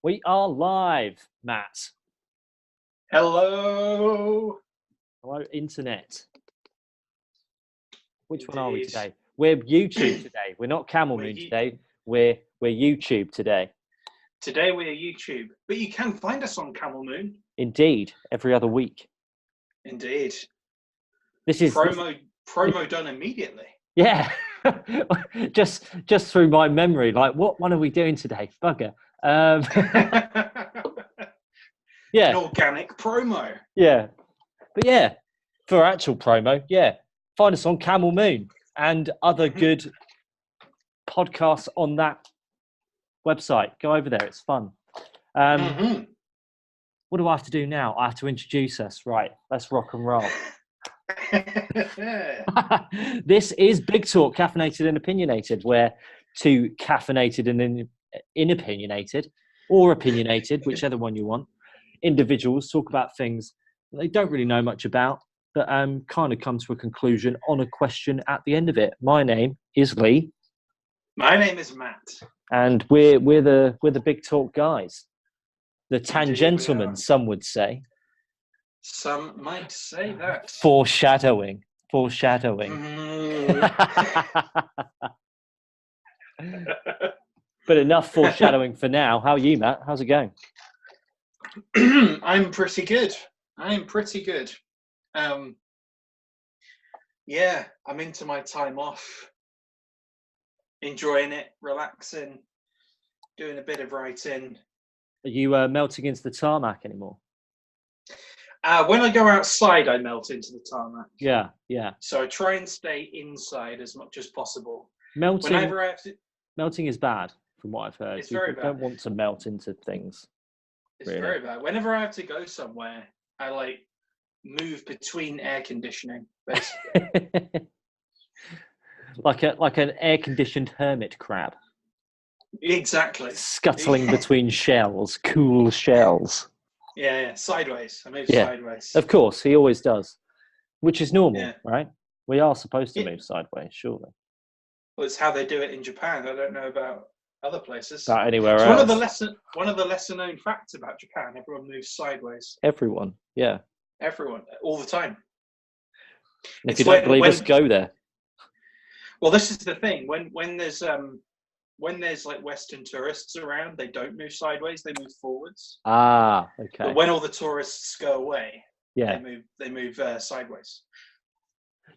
We are live, Matt. Hello. Hello, internet. Which one are we Indeed. today? We're YouTube today. We're not Camel Moon today. We're YouTube today. Today we're YouTube, but you can find us on Camel Moon. Indeed, every other week. Indeed. This is promo done immediately. Yeah, just through my memory. Like, what one are we doing today? Bugger. Yeah, an organic promo. Yeah, but yeah, for actual promo, yeah, find us on Camel Moon and other good podcasts on that website. Go over there; it's fun. What do I have to do now? I have to introduce us. Right, let's rock and roll. This is Big Talk, caffeinated and opinionated, where two caffeinated and inopinionated, or opinionated, whichever one you want, individuals talk about things they don't really know much about, but kind of come to a conclusion on a question at the end of it. My name is Lee. My name is Matt. And we're the Big Talk guys. The tangentlemen, some would say. Some might say that. Foreshadowing. But enough foreshadowing for now. How are you, Matt? How's it going? I'm pretty good. Yeah, I'm into my time off. Enjoying it, relaxing, doing a bit of writing. Are you melting into the tarmac anymore? When I go outside, I melt into the tarmac. Yeah. So I try and stay inside as much as possible. Melting is bad, from what I've heard. It's very bad. Don't want to melt into things. It's really very bad. Whenever I have to go somewhere, I move between air conditioning, basically. like an air-conditioned hermit crab. Exactly. Scuttling between shells, cool shells. Yeah, sideways. I move sideways. Of course, he always does, which is normal, right? We are supposed to move sideways, surely. Well, it's how they do it in Japan. I don't know about other places. About anywhere else. One of the lesser known facts about Japan. Everyone moves sideways. Everyone, yeah. Everyone, all the time. If you don't believe us, go there. Well, this is the thing. When there's like Western tourists around, they don't move sideways; they move forwards. Ah, okay. But when all the tourists go away, yeah, they move sideways.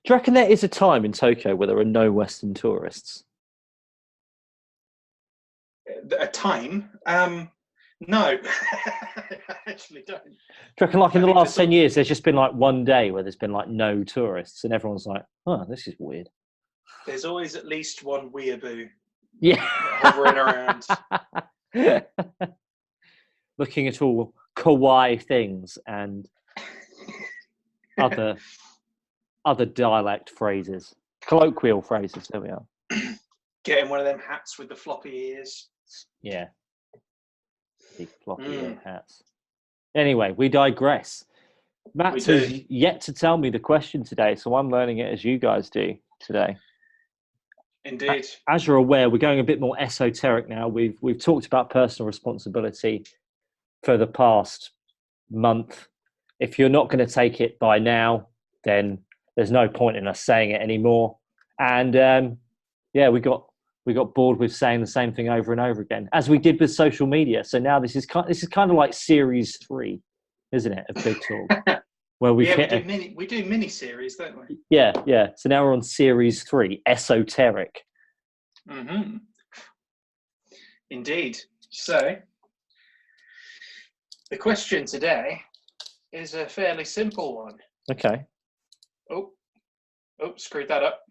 Do you reckon there is a time in Tokyo where there are no Western tourists? A time? No, I actually don't. Do you reckon, in the last 10 years, there's just been one day where there's been no tourists, and everyone's like, "Oh, this is weird." There's always at least one weeaboo. Yeah, hovering around, looking at all kawaii things and other dialect phrases, colloquial phrases. There we are. Getting one of them hats with the floppy ears. Yeah, big floppy ear hats. Anyway, we digress. Matt has yet to tell me the question today, so I'm learning it as you guys do today. Indeed. As you're aware, we're going a bit more esoteric now. We've talked about personal responsibility for the past month. If you're not going to take it by now, then there's no point in us saying it anymore. And we got bored with saying the same thing over and over again, as we did with social media. So now this is kind of like series 3, isn't it, of Big Talk? Where we do mini series, don't we? Yeah. So now we're on series 3, esoteric. Mm-hmm. Indeed. So the question today is a fairly simple one. Okay. Oh, screwed that up.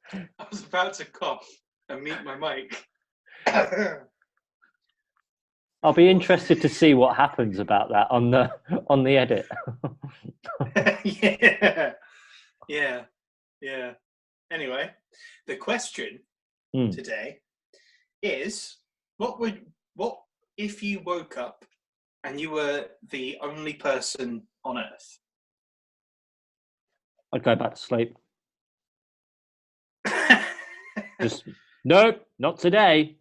I was about to cough and mute my mic. I'll be interested to see what happens about that on the edit. Yeah. Anyway, the question today is: what if you woke up and you were the only person on Earth? I'd go back to sleep. Just nope, not today.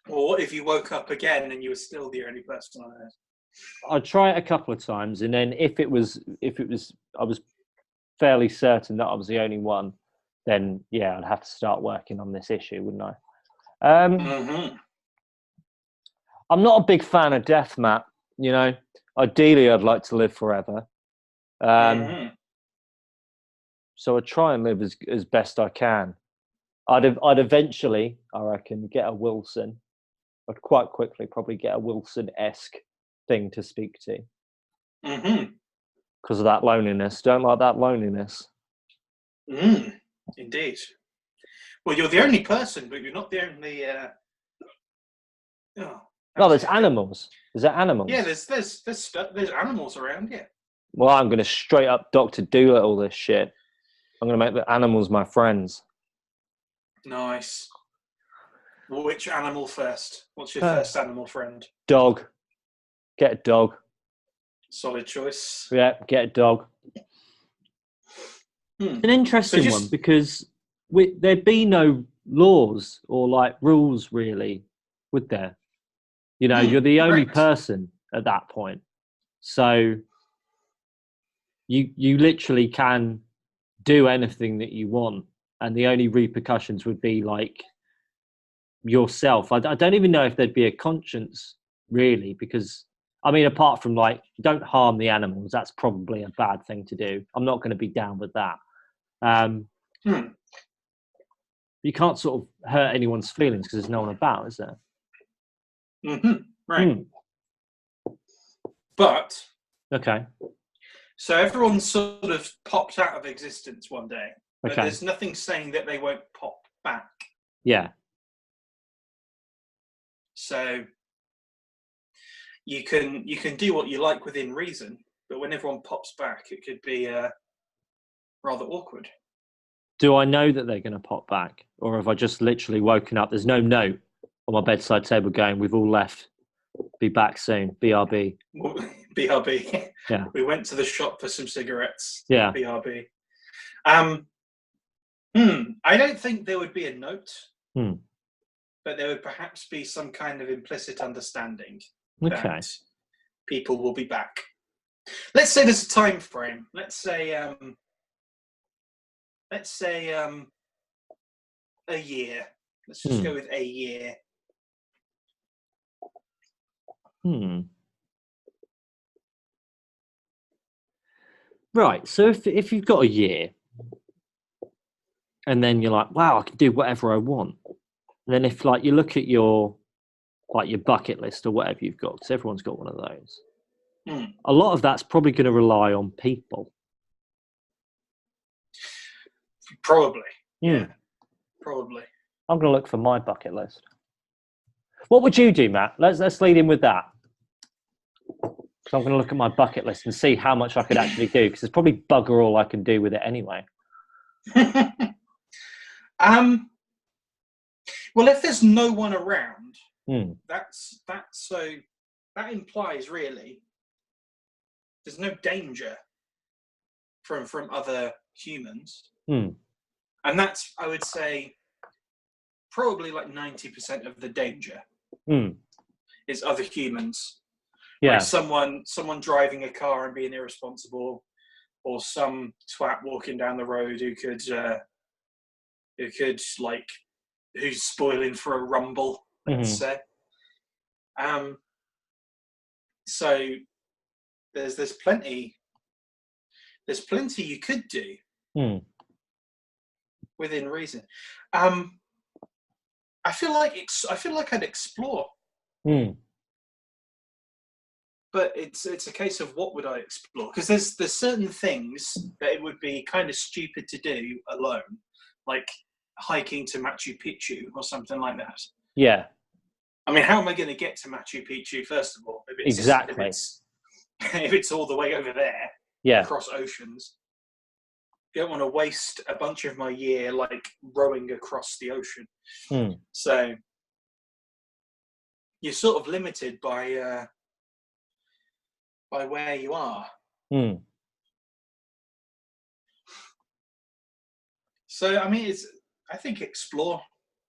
Or what if you woke up again and you were still the only person on Earth? I'd try it a couple of times, and then if it was, I was fairly certain that I was the only one, then yeah, I'd have to start working on this issue, wouldn't I? Mm-hmm. I'm not a big fan of death, Matt. You know, ideally, I'd like to live forever. Mm-hmm. So I'd try and live as best I can. I'd eventually, I reckon, get a Wilson. I'd quite quickly probably get a Wilson-esque thing to speak to. Mm-hmm. Because of that loneliness. Don't like that loneliness. Indeed. Well, you're the only person, but you're not the only. No, there's animals. Is there animals? Yeah, there's animals around. Yeah. Well, I'm going to straight up Dr. Dolittle this shit. I'm going to make the animals my friends. Nice. Well, which animal first? What's your first animal friend? Dog. Get a dog. Solid choice. Yeah, get a dog. An interesting one, because there'd be no laws or like rules really, would there? You know, you're the only person at that point, so you literally can do anything that you want, and the only repercussions would be like yourself. I don't even know if there'd be a conscience really, because I mean, apart from like, don't harm the animals, that's probably a bad thing to do. I'm not going to be down with that. You can't sort of hurt anyone's feelings because there's no one about, is there? Right. But okay. So everyone sort of popped out of existence one day, but okay. there's nothing saying that they won't pop back. Yeah. So you can do what you like within reason, but when everyone pops back, it could be rather awkward. Do I know that they're going to pop back, or have I just literally woken up? There's no note on my bedside table going, "We've all left. Be back soon. BRB." BRB. Yeah. We went to the shop for some cigarettes. Yeah. BRB. I don't think there would be a note, but there would perhaps be some kind of implicit understanding that people will be back. Let's say there's a time frame. Let's say a year. Let's just go with a year. Right. So if you've got a year, and then you're like, wow, I can do whatever I want. And then if like you look at your bucket list or whatever you've got, because everyone's got one of those. A lot of that's probably going to rely on people. Probably. Yeah. Probably. I'm going to look for my bucket list. What would you do, Matt? Let's lead in with that. So I'm going to look at my bucket list and see how much I could actually do, because there's probably bugger all I can do with it anyway. Well, if there's no one around, that implies really there's no danger from other humans, and that's, I would say, probably like 90% of the danger is other humans. Yeah, like someone driving a car and being irresponsible, or some twat walking down the road who's spoiling for a rumble, let's say. So there's plenty you could do within reason. I feel like I'd explore. But it's a case of what would I explore? Because there's certain things that it would be kind of stupid to do alone, like hiking to Machu Picchu or something like that. Yeah. I mean, how am I going to get to Machu Picchu, first of all? If it's all the way over there, across oceans. I don't want to waste a bunch of my year like rowing across the ocean. So you're sort of limited by where you are. So I mean, I think explore.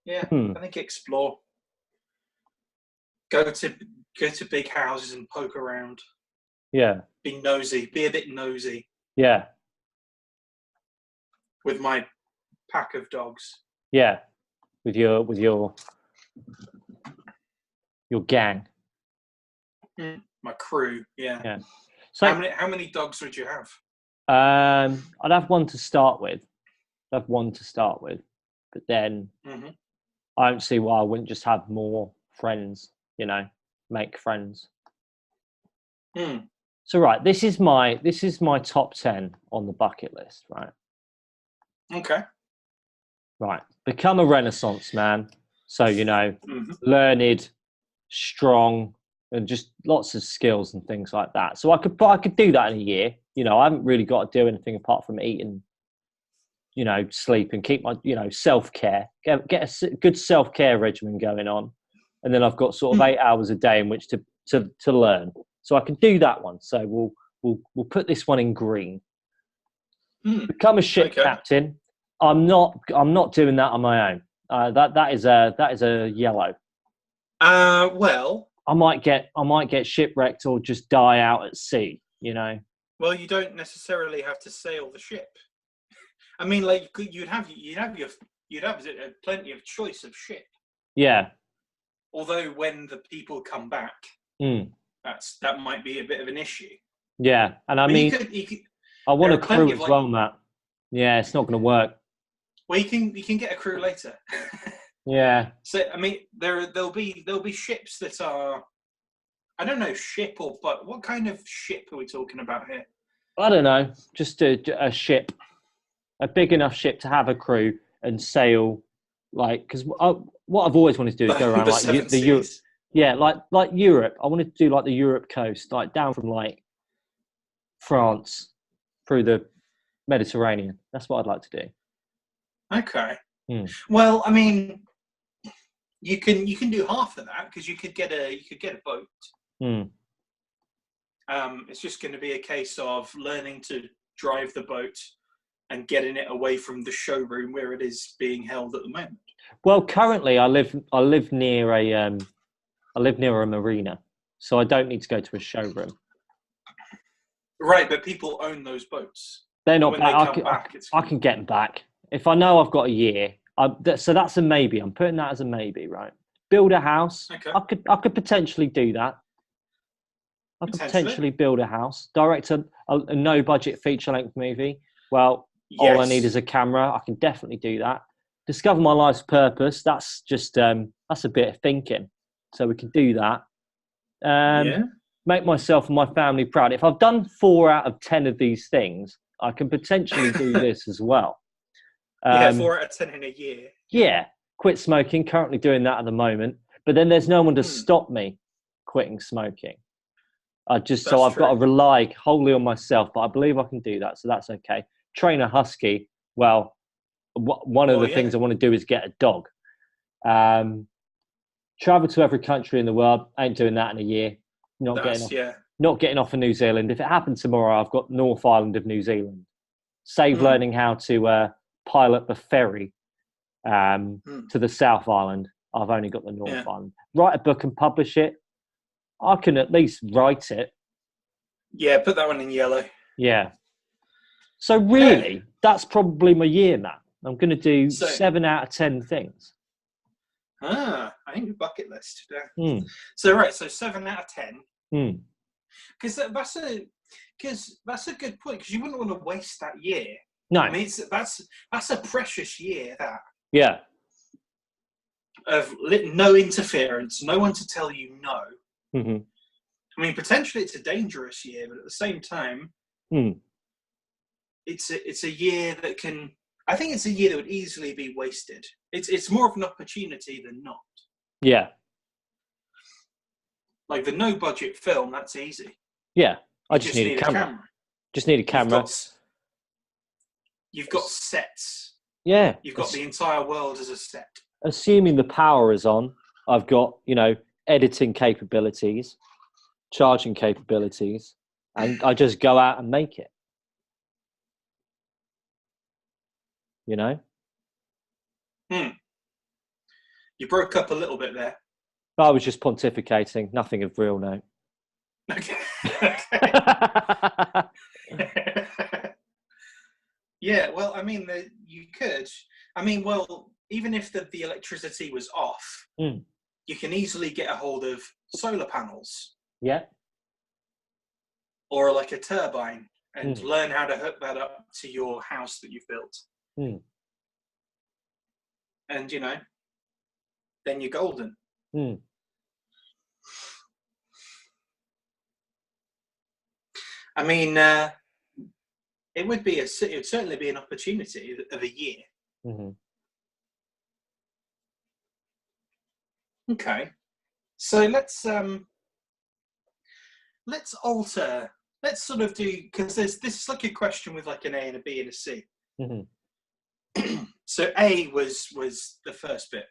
Yeah, I think explore. Go to big houses and poke around. Yeah. Be nosy. Be a bit nosy. Yeah. With my pack of dogs. Yeah. With your gang. My crew. Yeah. Yeah. So how many dogs would you have? I'd have one to start with. But then I don't see why I wouldn't just have more friends. Make friends. So right, this is my top 10 on the bucket list, right? Okay. Right. Become a Renaissance man. So, learned, strong, and just lots of skills and things like that. So I could do that in a year. I haven't really got to do anything apart from eating, sleep and keep my, self-care, get a good self-care regimen going on. And then I've got sort of 8 hours a day in which to learn. So I can do that one. So we'll put this one in green. Become a ship captain. I'm not doing that on my own. That is a yellow. Well, I might get shipwrecked or just die out at sea. Well, you don't necessarily have to sail the ship. I mean, like you'd have plenty of choice of ship. Yeah. Although when the people come back, that might be a bit of an issue. Yeah, and I mean, I want a crew as well, Matt. Yeah, it's not going to work. Well, you can get a crew later. Yeah. So I mean, there'll be ships that are, I don't know, ship or but what kind of ship are we talking about here? I don't know, just a ship, a big enough ship to have a crew and sail, because what I've always wanted to do is go around the Europe. Yeah, like Europe. I wanted to do like the Europe coast, like down from like France through the Mediterranean. That's what I'd like to do. Okay. Well, I mean, you can do half of that because you could get a boat. It's just going to be a case of learning to drive the boat and getting it away from the showroom where it is being held at the moment. Well, currently I live near a marina, so I don't need to go to a showroom. Right, but people own those boats. They're not back. I can get them back if I know I've got a year. So that's a maybe. I'm putting that as a maybe, right? Build a house. Okay. I could potentially do that. I could potentially build a house. Direct a no budget feature length movie. Well, all I need is a camera. I can definitely do that. Discover my life's purpose. That's just that's a bit of thinking. So we can do that. Make myself and my family proud. If I've done 4 out of 10 of these things, I can potentially do this as well. 4 out of 10 in a year. Yeah. Quit smoking. Currently doing that at the moment. But then there's no one to stop me quitting smoking. I've got to rely wholly on myself. But I believe I can do that. So that's okay. Train a husky. Well, one of the things I want to do is get a dog. Travel to every country in the world. Ain't doing that in a year. Not getting off of New Zealand. If it happened tomorrow, I've got North Island of New Zealand. Save learning how to pilot the ferry to the South Island. I've only got the North Island. Write a book and publish it. I can at least write it. Yeah, put that one in yellow. Yeah. So really, that's probably my year, Matt. I'm going to do 7 out of 10 things. I think the bucket list today. So 7 out of 10. Because that's a good point. Because you wouldn't want to waste that year. No, I mean that's a precious year. That of no interference, no one to tell you no. I mean, potentially it's a dangerous year, but at the same time, it's a year that can. I think it's a year that would easily be wasted. It's more of an opportunity than not. Yeah. Like the no budget film, that's easy. Yeah, I just need a camera. Just need a camera. You've got sets. Yeah. You've got the entire world as a set. Assuming the power is on, I've got, editing capabilities, charging capabilities, and I just go out and make it. You broke up a little bit there. I was just pontificating, nothing of real note. Okay. Yeah, well, I mean, you could. I mean, well, even if the electricity was off, you can easily get a hold of solar panels. Yeah. Or like a turbine, and learn how to hook that up to your house that you've built. And, you know, then you're golden. I mean, it would certainly be an opportunity of a year. Okay, so let's alter. Let's sort of do, because this is like a question with like an A and a B and a C. So A was the first bit.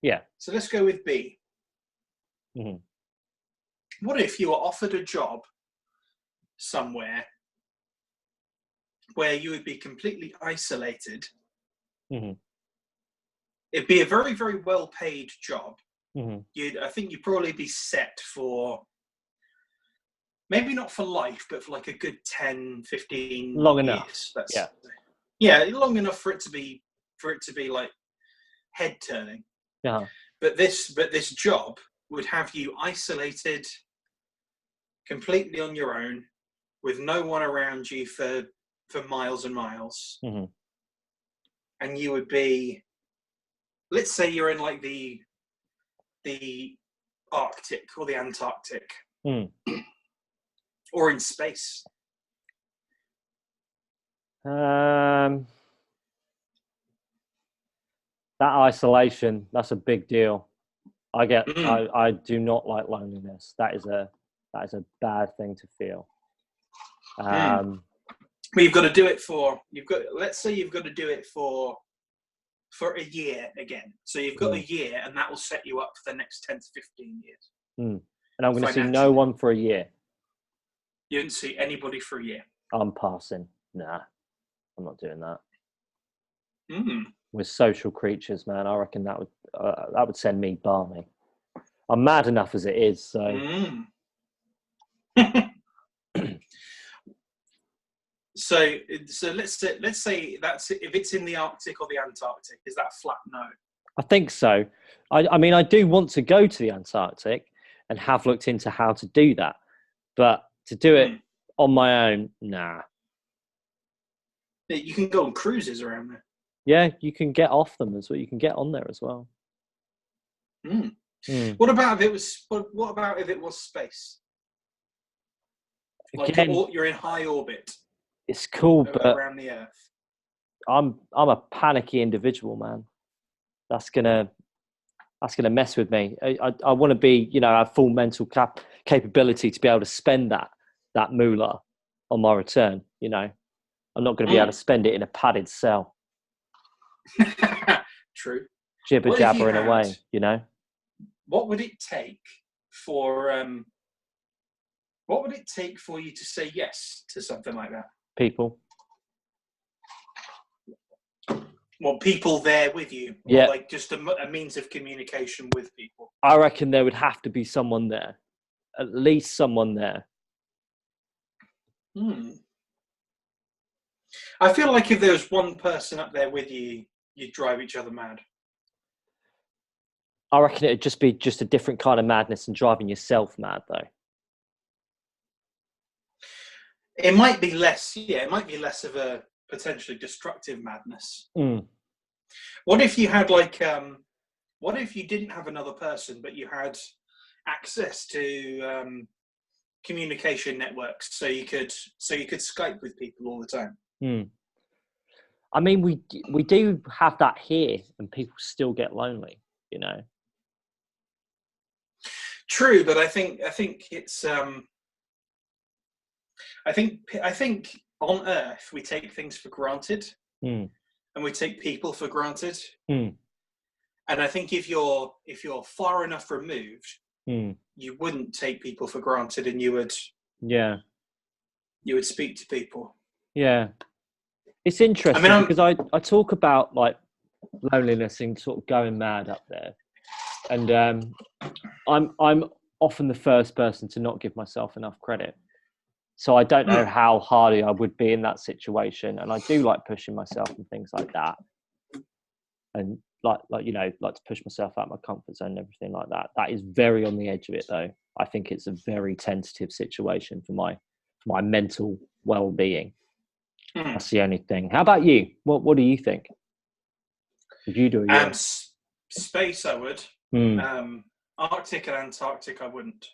Yeah. So let's go with B. What if you were offered a job somewhere where you would be completely isolated? It'd be a very, very well-paid job. I think you'd probably be set for, maybe not for life, but for like a good 10, 15 long years. Enough. Yeah, long enough for it to be like head turning. Yeah. But this job would have you isolated completely on your own, with no one around you for miles and miles. And you would be, let's say you're in like the Arctic or the Antarctic. Or in space. That isolation, that's a big deal. I do not like loneliness. That is a bad thing to feel. Well, you've got to do it for, let's say you've got to do it for a year again. So you've got a year, and that will set you up for the next 10 to 15 years. And I'm going to see no one for a year. You didn't see anybody for a year. I'm passing. Nah, I'm not doing that. We're social creatures, man. I reckon that would send me balmy. I'm mad enough as it is, so. So let's say that's, if it's in the Arctic or the Antarctic, is that a flat no? I think so. I mean, I do want to go to the Antarctic and have looked into how to do that, but to do it on my own, nah. You can go on cruises around there. Yeah, you can get off them as well. You can get on there as well. What about if it was? What about if it was space? Like again, you're in high orbit. It's cool, but around the Earth. I'm a panicky individual, man. That's gonna mess with me. I want to be, have full mental capability to be able to spend that moolah on my return. I'm not going to be able to spend it in a padded cell. True. Jibber jabbering away. What would it take for you to say yes to something like that? People. Well, people there with you. Yeah. Like just a means of communication with people. I reckon there would have to be someone there. At least someone there. I feel like if there was one person up there with you, you'd drive each other mad. I reckon it'd just be a different kind of madness than driving yourself mad, though. It might be less. Yeah, it might be less of a potentially destructive madness. What if you had what if you didn't have another person, but you had access to communication networks, so you could Skype with people all the time? I mean, we do have that here, and people still get lonely. True, but I think it's I think on Earth we take things for granted, and we take people for granted. And I think if you're far enough removed, you wouldn't take people for granted, and you would speak to people. Yeah, it's interesting because I talk about like loneliness and sort of going mad up there, And I'm often the first person to not give myself enough credit. So I don't know how hardy I would be in that situation. And I do like pushing myself and things like that. And like to push myself out of my comfort zone and everything like that. That is very on the edge of it, though. I think it's a very tentative situation for my mental well-being. That's the only thing. How about you? What do you think? Would you do a space? I would. Arctic and Antarctic, I wouldn't.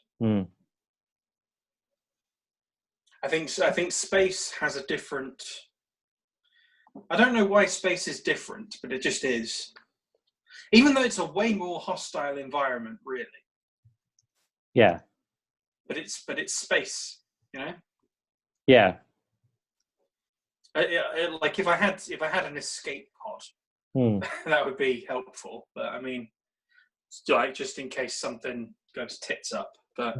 I think space has a different. I don't know why space is different, but it just is. Even though it's a way more hostile environment, really. Yeah. But it's space, you know. Yeah. Like if I had an escape pod, that would be helpful. But I mean, like just in case something goes tits up. But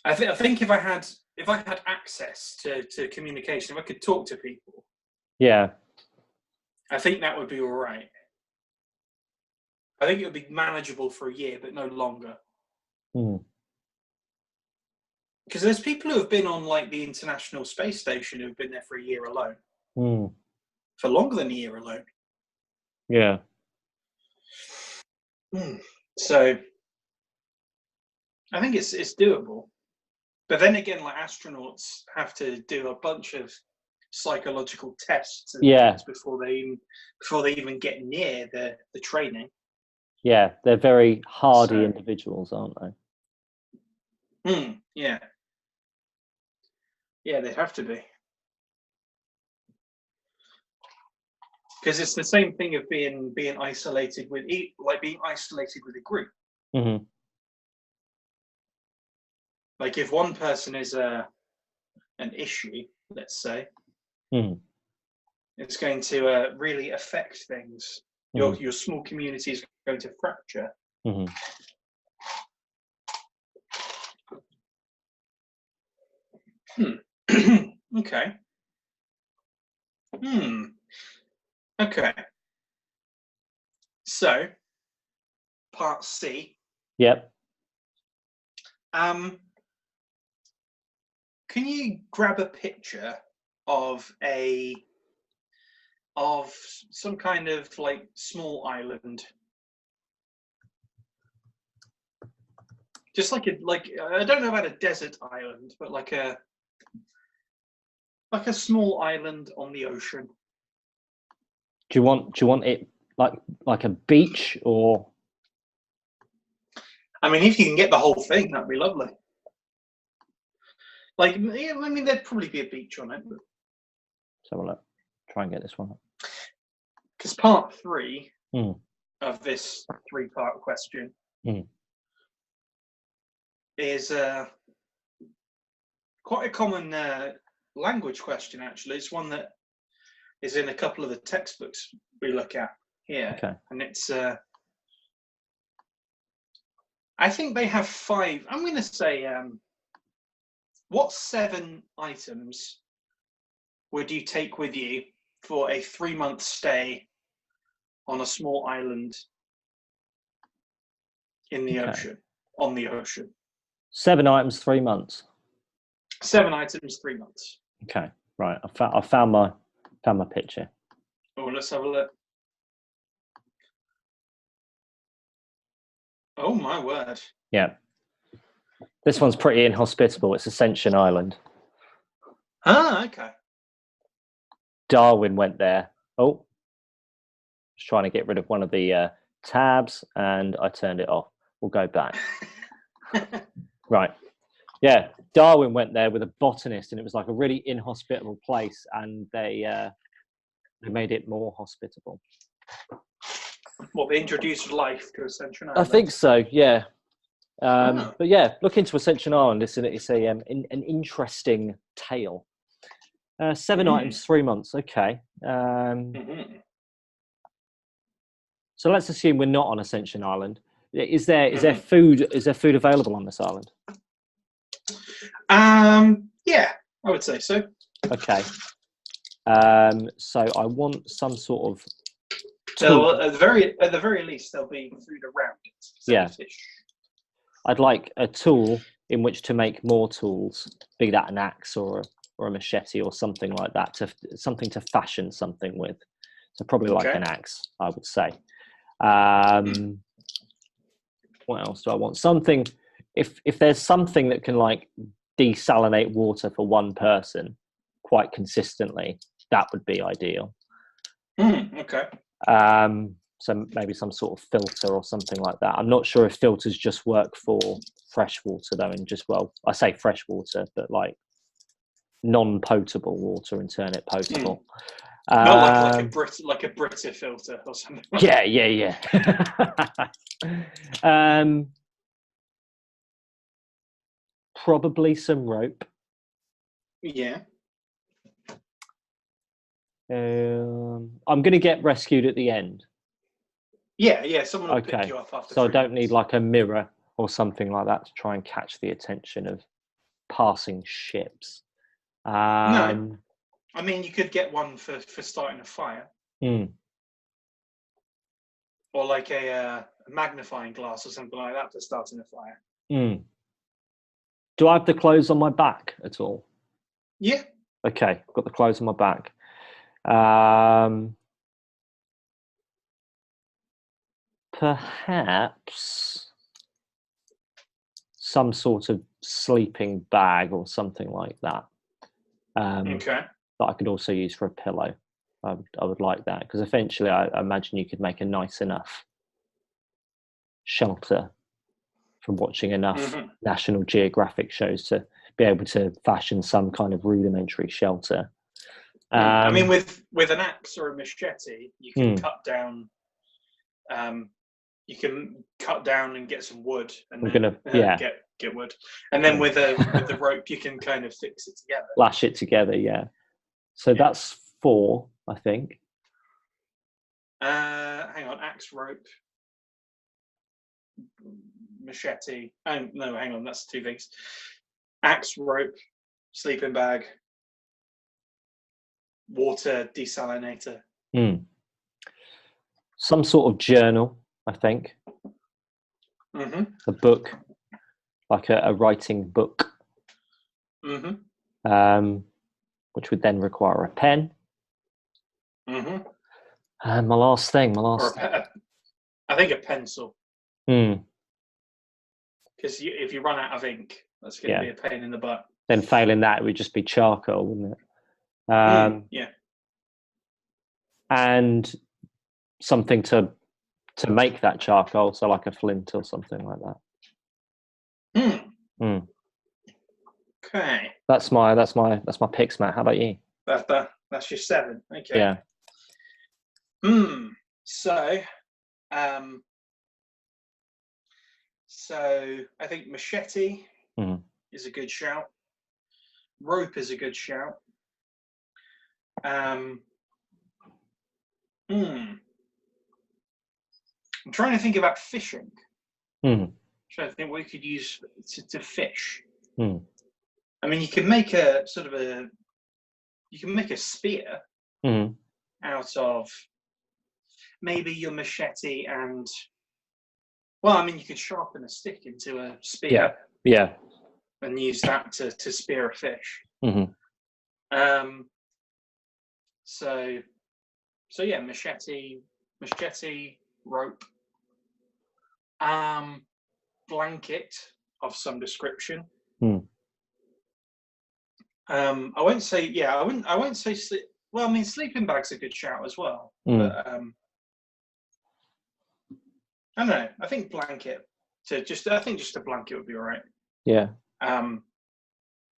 I think if I had access to communication, if I could talk to people, yeah, I think that would be all right. I think it would be manageable for a year, but no longer. Because there's people who have been on like the International Space Station who've been there for a year alone. For longer than a year alone. Yeah. So I think it's doable. But then again, like astronauts have to do a bunch of psychological tests and things before they even get near the training. Yeah, they're very hardy individuals, aren't they? Yeah. Yeah, they have to be. Because it's the same thing of being isolated with being isolated with a group. Like if one person is an issue, let's say, it's going to really affect things. Your small community is going to fracture. Okay. Okay. So, part C. Yep. Can you grab a picture of some kind of like small island? Just like I don't know about a desert island, but like a small island on the ocean. Do you want it like a beach or? I mean, if you can get the whole thing, that'd be lovely. Like, I mean, there'd probably be a beach on it. But... Let's have a look. Try and get this one up. Because part 3 of this 3-part question is quite a common language question, actually. It's one that is in a couple of the textbooks we look at here. Okay. And it's, I think they have 5. I'm going to say, what 7 items would you take with you for a 3-month stay on a small island in the ocean, on the ocean? 7 items, 3 months. 7 items, 3 months. Okay, right. I found my picture. Oh, let's have a look. Oh my word! Yeah, this one's pretty inhospitable. It's Ascension Island. Ah, okay. Darwin went there. Oh, just trying to get rid of one of the tabs, and I turned it off. We'll go back. Right. Yeah, Darwin went there with a botanist, and it was like a really inhospitable place, and they made it more hospitable. What, they introduced life to Ascension Island? I think so. Yeah. But yeah, look into Ascension Island. It's an interesting tale. 7 items, 3 months. Okay. So let's assume we're not on Ascension Island. Is there food? Is there food available on this island? Yeah, I would say so. Okay. So I want some sort of tool. At the very least, they'll be food around it. Yeah. Fish. I'd like a tool in which to make more tools, be that an axe or a machete or something like that, something to fashion something with. So probably like an axe, I would say. What else do I want? Something, if there's something that can like desalinate water for one person quite consistently, that would be ideal. Okay. So maybe some sort of filter or something like that. I'm not sure if filters just work for fresh water though, and just, well, I say fresh water, but like non-potable water and turn it potable. Not like a Brita filter or something. Yeah. Probably some rope. Yeah. I'm going to get rescued at the end. Yeah. Someone will pick you up after. So I don't need like a mirror or something like that to try and catch the attention of passing ships. No, I mean you could get one for starting a fire. Or like a magnifying glass or something like that for starting a fire. Do I have the clothes on my back at all? Yeah. Okay, I've got the clothes on my back. Perhaps some sort of sleeping bag or something like that. That I could also use for a pillow. I would like that, because eventually I imagine you could make a nice enough shelter from watching enough National Geographic shows to be able to fashion some kind of rudimentary shelter. I mean, with an axe or a machete, you can cut down. You can cut down and get some wood, and get wood, and then with the rope, you can kind of fix it together, lash it together. Yeah. So that's 4, I think. Hang on, axe, rope, machete. Oh no, hang on, that's 2 things. Axe, rope, sleeping bag, water desalinator. Some sort of journal, I think. A book, like a writing book. Which would then require a pen. And my last thing. I think a pencil. Because if you run out of ink, that's going to be a pain in the butt. Then failing that, it would just be charcoal, wouldn't it? Yeah. And something to make that charcoal, so like a flint or something like that. Okay. That's my picks, Matt. How about you? That's your 7. Okay. Yeah. So I think machete is a good shout. Rope is a good shout. I'm trying to think about fishing. Trying to think what you could use to fish. I mean, you can make a spear out of maybe your machete and, well, I mean, you could sharpen a stick into a spear. Yeah. And use that to spear a fish. So yeah, machete, rope, blanket of some description. I won't say sleep. Well, I mean, sleeping bag's a good shout as well. But I don't know. I think blanket just a blanket would be all right. Yeah.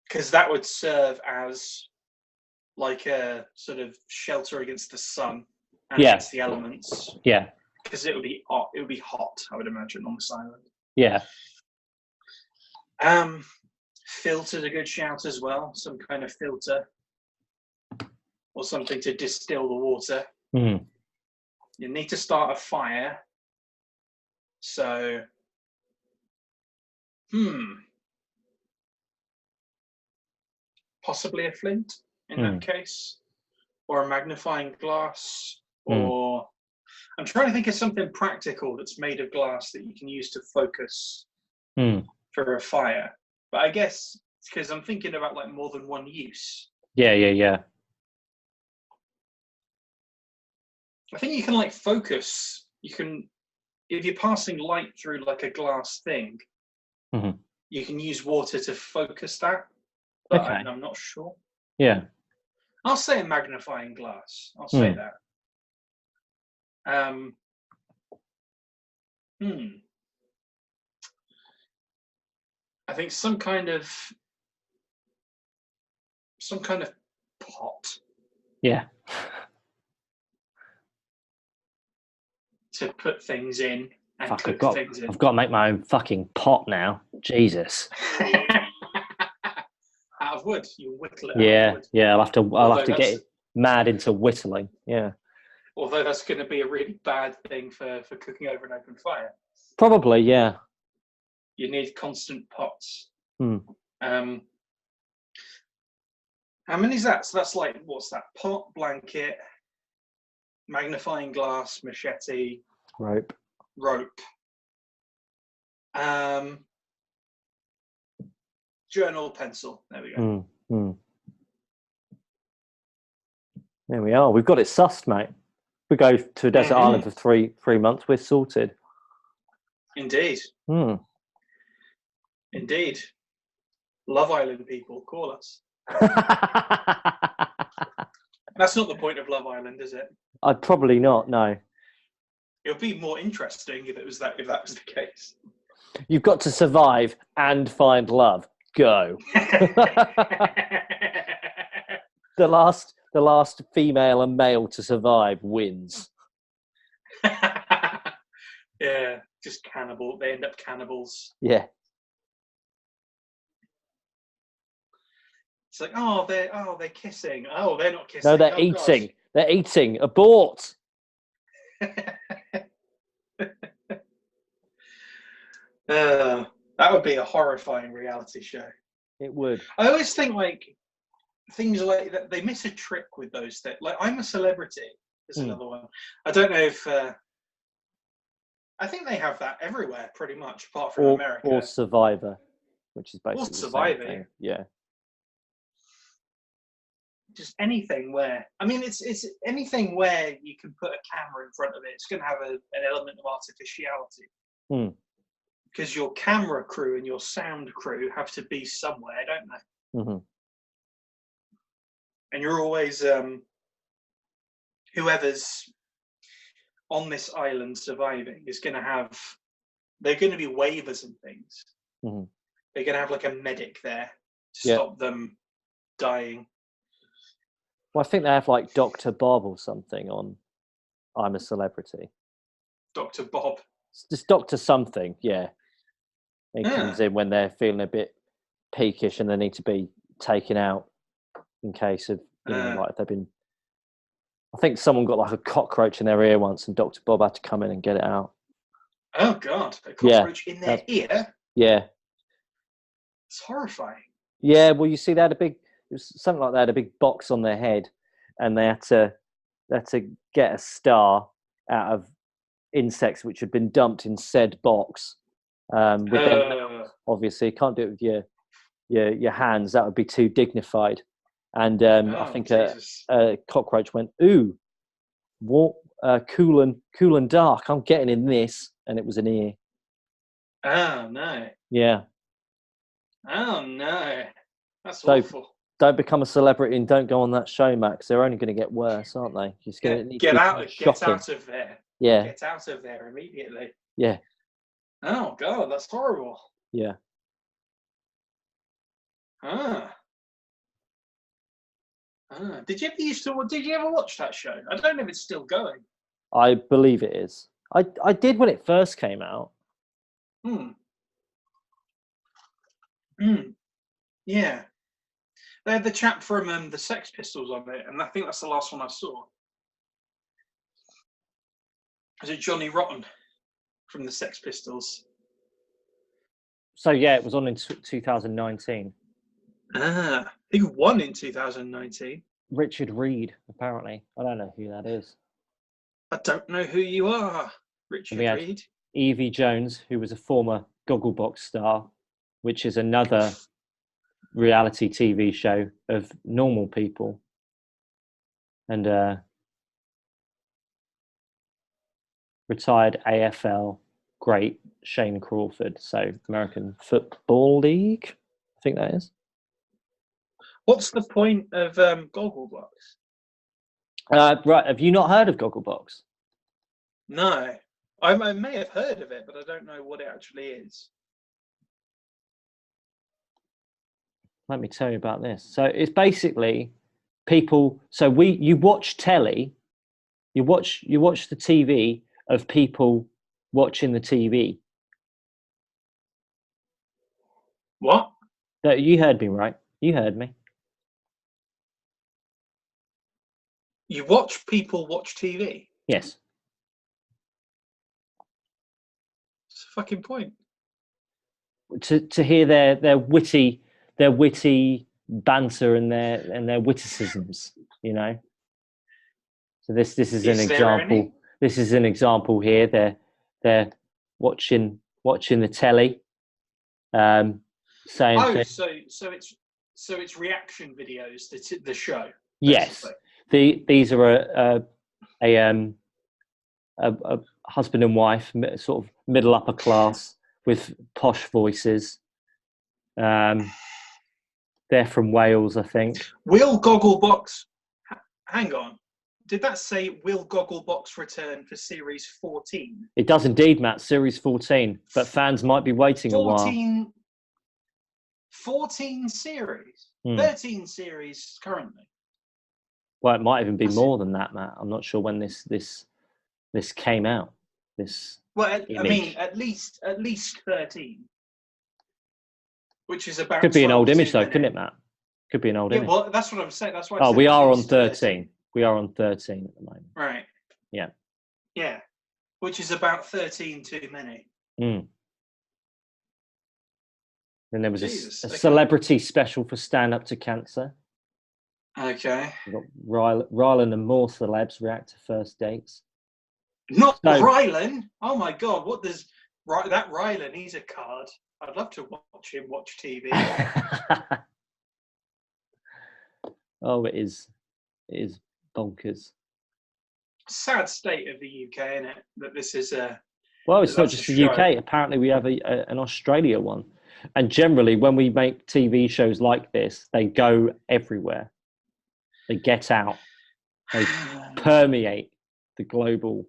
Because that would serve as like a sort of shelter against the sun and against the elements. Yeah. Because it would be hot. It would be hot, I would imagine, on this island. Yeah. Filter's a good shout as well. Some kind of filter or something to distill the water. You need to start a fire. So, possibly a flint in that case, or a magnifying glass, or I'm trying to think of something practical that's made of glass that you can use to focus for a fire. But I guess it's because I'm thinking about like more than one use. Yeah. I think you can like focus. You can, if you're passing light through like a glass thing, you can use water to focus that. But Okay. I'm not sure. Yeah. I'll say a magnifying glass. I'll say that. I think some kind of pot. Yeah. To put things in and Fuck, cook things in. I've got to make my own fucking pot now. Jesus. Out of wood, you whittle it. Yeah, out of wood. Yeah. I'll have to get mad into whittling. Yeah. Although that's going to be a really bad thing for cooking over an open fire. Probably, yeah. You need constant pots. How many is that? So that's like, what's that? Pot, blanket, magnifying glass, machete, rope. Journal, pencil. There we go. There we are. We've got it sussed, mate. We go to a desert island for three months. We're sorted. Indeed. Indeed. Love Island people, call us. That's not the point of Love Island, is it? I'd probably not. No. It would be more interesting if that was the case. You've got to survive and find love. Go. The last female and male to survive wins. Yeah, just cannibal. They end up cannibals. Yeah. It's like, they're kissing. Oh, they're not kissing. No, they're eating. Gosh. They're eating. Abort. That would be a horrifying reality show. It would. I always think like things like that, they miss a trick with those things. Like I'm a Celebrity is another one. I don't know if I think they have that everywhere pretty much, apart from America. Or Survivor, which is basically Survivor. The same thing. Yeah. Just anything where, I mean, it's anything where you can put a camera in front of it. It's going to have an element of artificiality. Because your camera crew and your sound crew have to be somewhere, don't they? And you're always whoever's on this island surviving is going to have. They're going to be waivers and things. They're going to have like a medic there to stop them dying. Well, I think they have like Dr. Bob or something on I'm a Celebrity. Dr. Bob. It's just Dr. something, yeah. He comes in when they're feeling a bit peakish and they need to be taken out in case of, like they've been... I think someone got like a cockroach in their ear once and Dr. Bob had to come in and get it out. Oh, God. A cockroach in their ear? Yeah. It's horrifying. Yeah, well, you see, they had it was something like they had a big box on their head and they had to get a star out of insects which had been dumped in said box. With them, obviously, you can't do it with your hands. That would be too dignified. And I think a cockroach went, "Ooh, what? Cool and dark. I'm getting in this," and it was an ear. Oh no! Yeah. Oh no! That's awful. Don't become a celebrity and don't go on that show, Max. They're only going to get worse, aren't they? Just get out of there. Yeah. Get out of there immediately. Yeah. Oh God, that's horrible. Yeah. Did you ever watch that show? I don't know if it's still going. I believe it is. I did when it first came out. Yeah. They had the chap from the Sex Pistols on it, and I think that's the last one I saw. Was it Johnny Rotten from the Sex Pistols? So yeah, it was on in 2019. Who won in 2019? Richard Reed, apparently. I don't know who that is. I don't know who you are, And Richard we had Reed. Evie Jones, who was a former Gogglebox star, which is another reality TV show of normal people. And retired AFL great Shane Crawford, so American Football League, I think that is. What's the point of Gogglebox? Right, have you not heard of Gogglebox? No. I may have heard of it, but I don't know what it actually is. Let me tell you about this. So it's basically people. So you watch telly, you watch the TV of people watching the TV. What? That you heard me right. You heard me. You watch people watch TV? Yes. What's the fucking point? To hear their witty banter and their witticisms, you know. So this is an example. This is an example here. They're watching the telly, saying. Oh, so it's reaction videos. The show. Yes, these are a husband and wife, sort of middle upper class with posh voices. They're from Wales, I think. Will Gogglebox? Hang on. Did that say will Gogglebox return for series 14? It does indeed, Matt. Series 14, but fans might be waiting a while. 14 series. 13 series currently. Well, it might even be more than that, Matt. I'm not sure when this came out. Well, I mean, at least 13, which is about. Could be an old image, though, couldn't it, Matt? Could be an old image. Yeah, well, that's what I'm saying. That's why. Oh, we are on 13. We are on 13 at the moment. Right. Yeah. Yeah, which is about 13 too many. Mm. Then there was a celebrity special for Stand Up to Cancer. Okay. We've got Rylan and more celebs react to first dates. Not Rylan. Oh my God! What does that Rylan? He's a card. I'd love to watch him watch TV. Oh, it is bonkers. Sad state of the UK, isn't it? That this is a. Well, it's not just the UK. Apparently, we have an Australia one, and generally, when we make TV shows like this, they go everywhere. They get out. They permeate the global.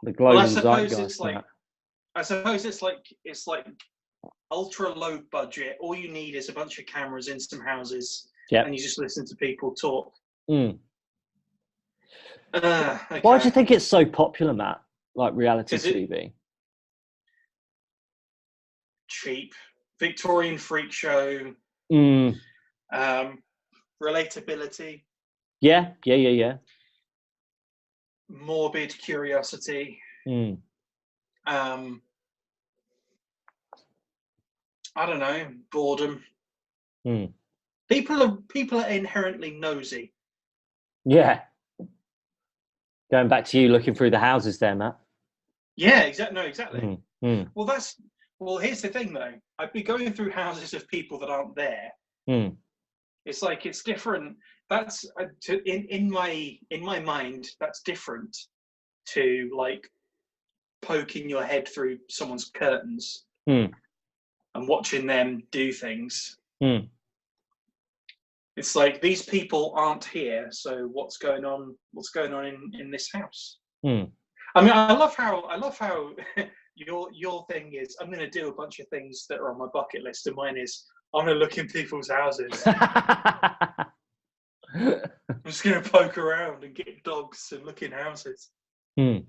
Well, zeitgeist. I suppose it's like ultra low budget. All you need is a bunch of cameras in some houses, and you just listen to people talk. Mm. Okay. Why do you think it's so popular, Matt? Like reality TV? Cheap, Victorian freak show. Relatability. Yeah. Morbid curiosity. I don't know, boredom. People are inherently nosy. Yeah. Going back to you looking through the houses there, Matt. Yeah, exactly. Well, here's the thing though. I'd be going through houses of people that aren't there. It's like it's different. That's in my mind. That's different to like poking your head through someone's curtains and watching them do things. It's like these people aren't here, so what's going on? What's going on in this house? I mean, I love how your thing is. I'm going to do a bunch of things that are on my bucket list, and mine is I'm going to look in people's houses. I'm just going to poke around and get dogs and look in houses. So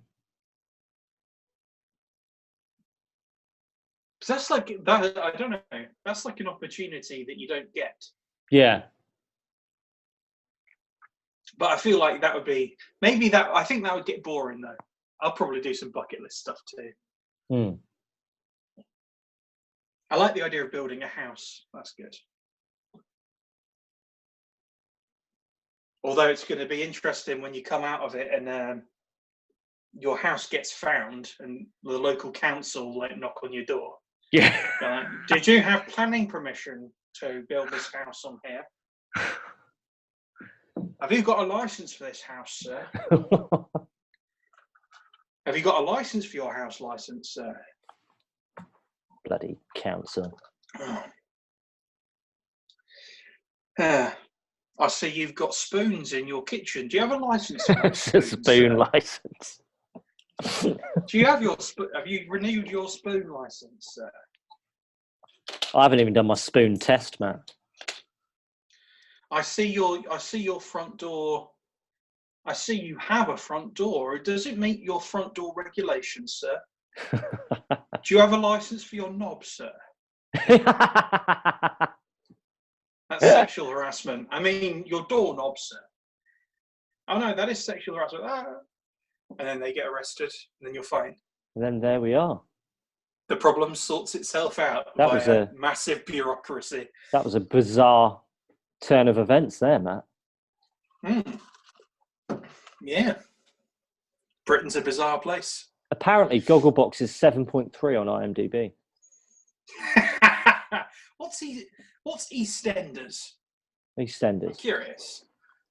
that's like that. I don't know. That's like an opportunity that you don't get. Yeah. But I feel like that would be maybe that. I think that would get boring though. I'll probably do some bucket list stuff too. I like the idea of building a house. That's good. Although it's going to be interesting when you come out of it and your house gets found and the local council knock on your door. Yeah. Did you have planning permission to build this house on here? Have you got a license for this house, sir? Have you got a license for your house license, sir? Bloody council. I see you've got spoons in your kitchen. Do you have a license for those It's a spoons, spoon sir? license. Do you have have you renewed your spoon license, sir? I haven't even done my spoon test, man. I see your front door. I see you have a front door. Does it meet your front door regulations, sir? Do you have a license for your knob, sir? That's sexual harassment. I mean, your doorknob, sir. Oh no, that is sexual harassment. And then they get arrested, and then you're fine. And then there we are. The problem sorts itself out by a massive bureaucracy. That was a bizarre turn of events there, Matt. Yeah. Britain's a bizarre place. Apparently, Gogglebox is 7.3 on IMDb. What's EastEnders? EastEnders. I'm curious.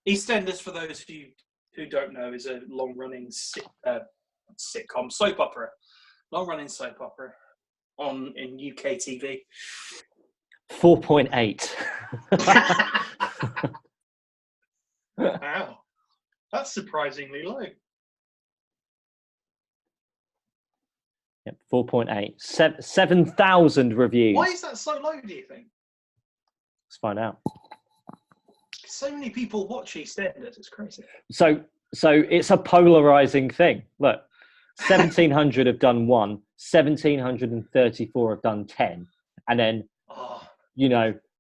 EastEnders, for those of you who don't know, is a long-running sitcom, soap opera. Long-running soap opera in UK TV. 4.8. Wow. That's surprisingly low. Yep, 4.8. 7,000 reviews. Why is that so low, do you think? Let's find out. So many people watch EastEnders. It's crazy. So it's a polarizing thing. Look, 1,700 have done 1, 1,734 have done 10. And then,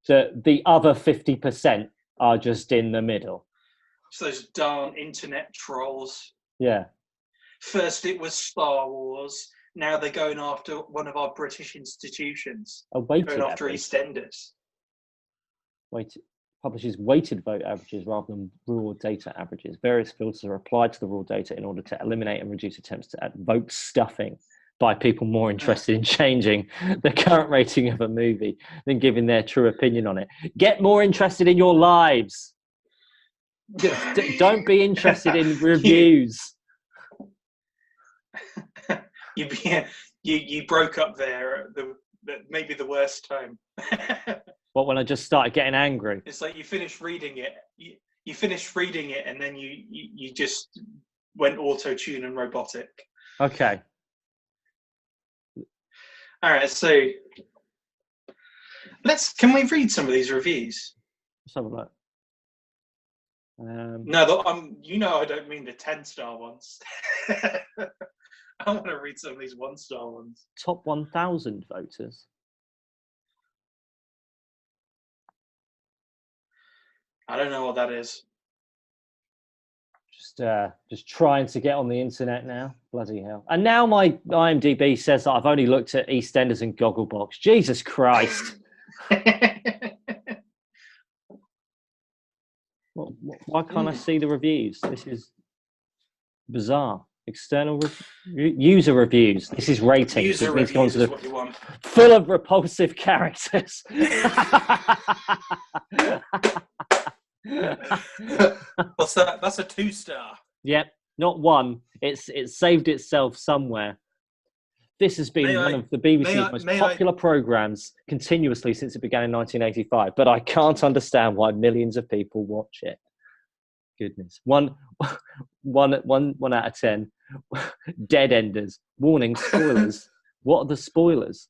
the other 50% are just in the middle. So those darn internet trolls. Yeah. First it was Star Wars. Now they're going after one of our British institutions. Going after EastEnders. Publishes weighted vote averages rather than raw data averages. Various filters are applied to the raw data in order to eliminate and reduce attempts to add vote stuffing by people more interested in changing the current rating of a movie than giving their true opinion on it. Get more interested in your lives. Don't be interested in reviews. You broke up there at maybe the worst time. What, when I just started getting angry? It's like you finished reading it. You finished reading it, and then you just went auto-tune and robotic. Okay. All right. So can we read some of these reviews? Let's have a look. No, I don't mean the 10-star ones. I want to read some of these 1-star ones. Top 1,000 voters. I don't know what that is. Just trying to get on the internet now. Bloody hell! And now my IMDb says that I've only looked at EastEnders and Gogglebox. Jesus Christ! Why can't I see the reviews? This is bizarre. External user reviews. This is ratings. User reviews is what you want. Full of repulsive characters. What's that? That's a 2-star. Yep, not 1. It's saved itself somewhere. This has been one of the BBC's most popular programmes continuously since it began in 1985, but I can't understand why millions of people watch it. Goodness. One out of 10. Dead enders. Warning, spoilers. What are the spoilers?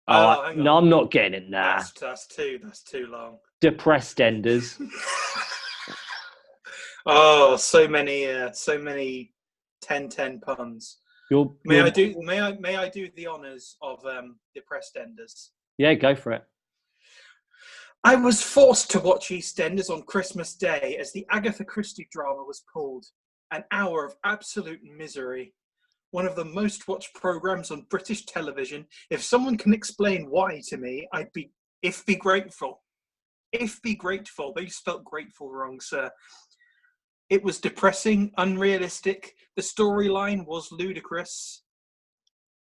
No, I'm not getting that. That's too long. Depressed enders. Oh, so many 10-10 puns. May I do the honours of Depressed Enders? Yeah, go for it. I was forced to watch EastEnders on Christmas Day as the Agatha Christie drama was pulled. An hour of absolute misery. One of the most watched programmes on British television. If someone can explain why to me, I'd be grateful. If be grateful. They spelt grateful wrong, sir. It was depressing, unrealistic. The storyline was ludicrous.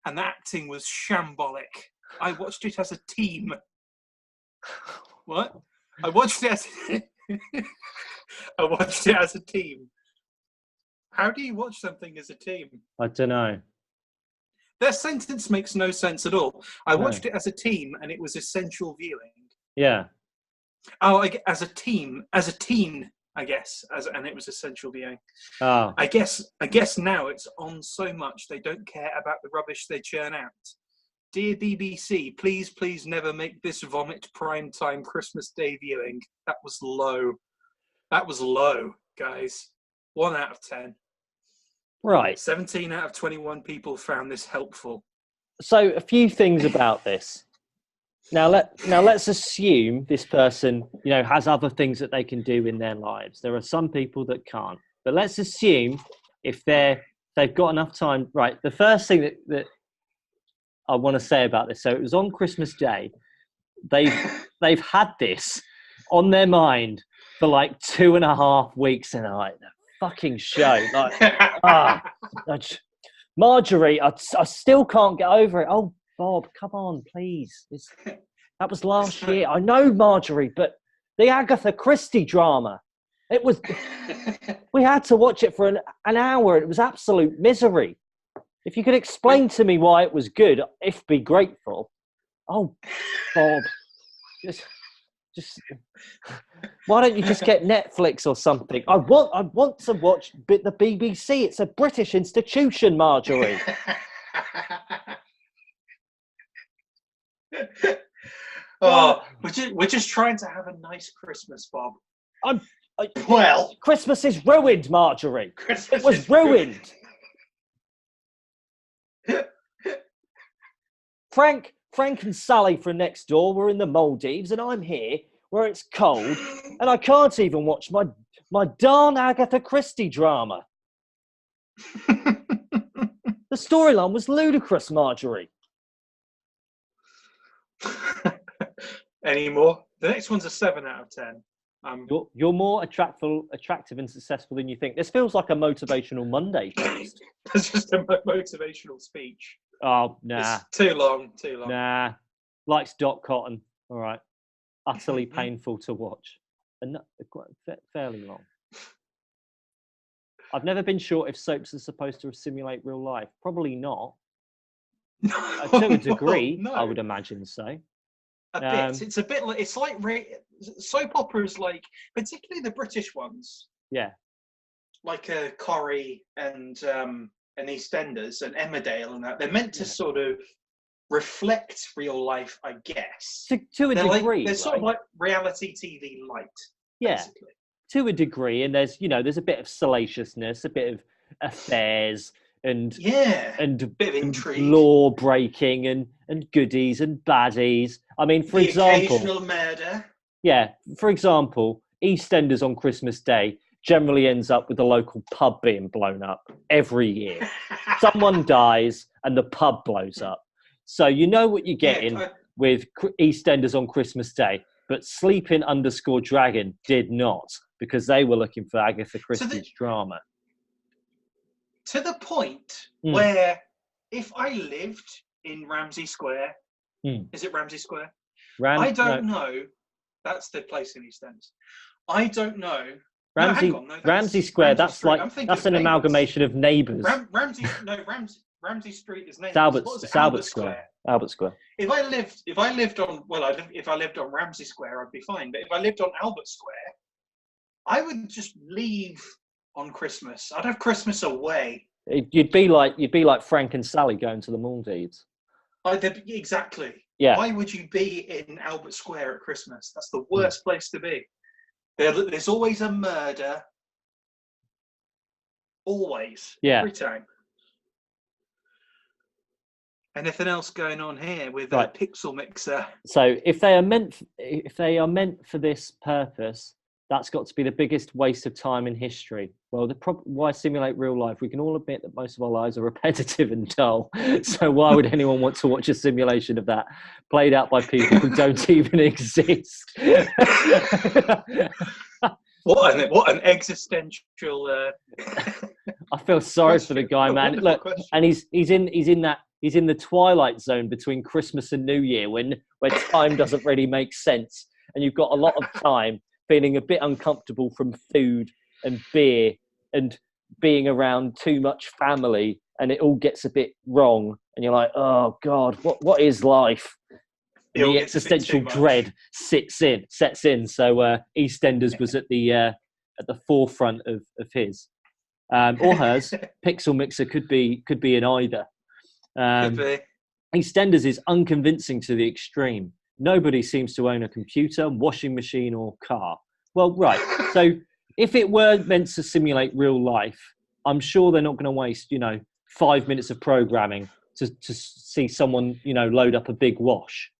And the acting was shambolic. I watched it as a team. What? I watched it as a team. How do you watch something as a team? I don't know. Their sentence makes no sense at all. I watched it as a team, and it was essential viewing. Yeah. Oh, as a teen, I guess, and it was essential viewing. Oh. I guess now it's on so much they don't care about the rubbish they churn out. Dear BBC, please never make this vomit primetime Christmas Day viewing. That was low. That was low, guys. 1 out of 10. Right. 17 out of 21 people found this helpful. So a few things about this. Now let's assume this person, has other things that they can do in their lives. There are some people that can't. But let's assume if they've got enough time. Right. The first thing that I want to say about this. So it was on Christmas Day. They've had this on their mind for like 2.5 weeks, and I'm like, the fucking show. Marjorie, I still can't get over it. Oh, Bob, come on, please. That was last year. I know, Marjorie, but the Agatha Christie drama. It was. We had to watch it for an hour. It was absolute misery. If you could explain to me why it was good, if be grateful. Oh, Bob, just why don't you just get Netflix or something? I want to watch the BBC. It's a British institution, Marjorie. Oh, we're just trying to have a nice Christmas, Bob. Christmas is ruined, Marjorie. It was ruined. Frank and Sally from next door were in the Maldives, and I'm here where it's cold, and I can't even watch my darn Agatha Christie drama. The storyline was ludicrous, Marjorie. Any more? The next one's a 7 out of 10. You're more attractive and successful than you think. This feels like a motivational Monday post. It's just a motivational speech. Oh, nah. It's too long. Nah. Likes Dot Cotton. All right. Utterly painful to watch. And fairly long. I've never been sure if soaps are supposed to simulate real life. Probably not. To a degree, no. I would imagine so. A bit. It's a bit like soap operas, like particularly the British ones. Yeah. Like Corrie and EastEnders and Emmerdale and that. They're meant to sort of reflect real life, I guess. To a degree. They're sort of like reality TV light. Yeah. Basically. To a degree, and there's a bit of salaciousness, a bit of affairs, and a bit of intrigue, law breaking, and goodies and baddies. I mean, for example, occasional murder. Yeah, for example, EastEnders on Christmas Day generally ends up with the local pub being blown up every year. Someone dies and the pub blows up. So you know what you're getting with EastEnders on Christmas Day, but Sleeping_Dragon did not, because they were looking for Agatha Christie's drama. To the point where if I lived in Ramsey Square, is it Ramsey Square? I don't know. That's the place in EastEnders. I don't know. Ramsey Square. That's an amalgamation of neighbours. Ramsey Street is named Albert Square. Albert Square. If I lived on Ramsey Square, I'd be fine. But if I lived on Albert Square, I would just leave on Christmas. I'd have Christmas away. You'd be like Frank and Sally going to the Maldives. Exactly. Yeah. Why would you be in Albert Square at Christmas? That's the worst place to be. There's always a murder. Always. Yeah. Every time. Anything else going on here with a Pixel Mixer? So if they are meant for this purpose, that's got to be the biggest waste of time in history. Well, why simulate real life? We can all admit that most of our lives are repetitive and dull. So why would anyone want to watch a simulation of that played out by people who don't even exist? What an existential. I feel sorry for the guy, man. Look, question. And he's in the twilight zone between Christmas and New Year, where time doesn't really make sense, and you've got a lot of time feeling a bit uncomfortable from food and beer and being around too much family, and it all gets a bit wrong, and you're like, oh God, what is life? And the existential dread sets in. So EastEnders was at the forefront of his or hers. Pixel Mixer could be in either. EastEnders is unconvincing to the extreme. Nobody seems to own a computer, washing machine, or car. Well, right. So if it were meant to simulate real life, I'm sure they're not going to waste 5 minutes of programming to see someone load up a big wash.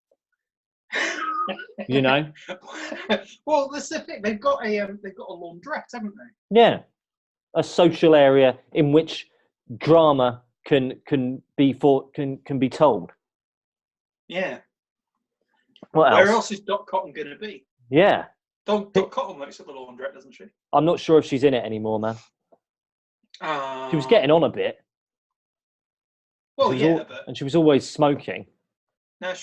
Well, that's the thing. They've got a laundrette, haven't they? Yeah, a social area in which drama can be told. Yeah. What else? Where else is Dot Cotton going to be? Yeah. Dot Cotton works at the laundrette, doesn't she? I'm not sure if she's in it anymore, man. She was getting on a bit. Well, but... And she was always smoking. Now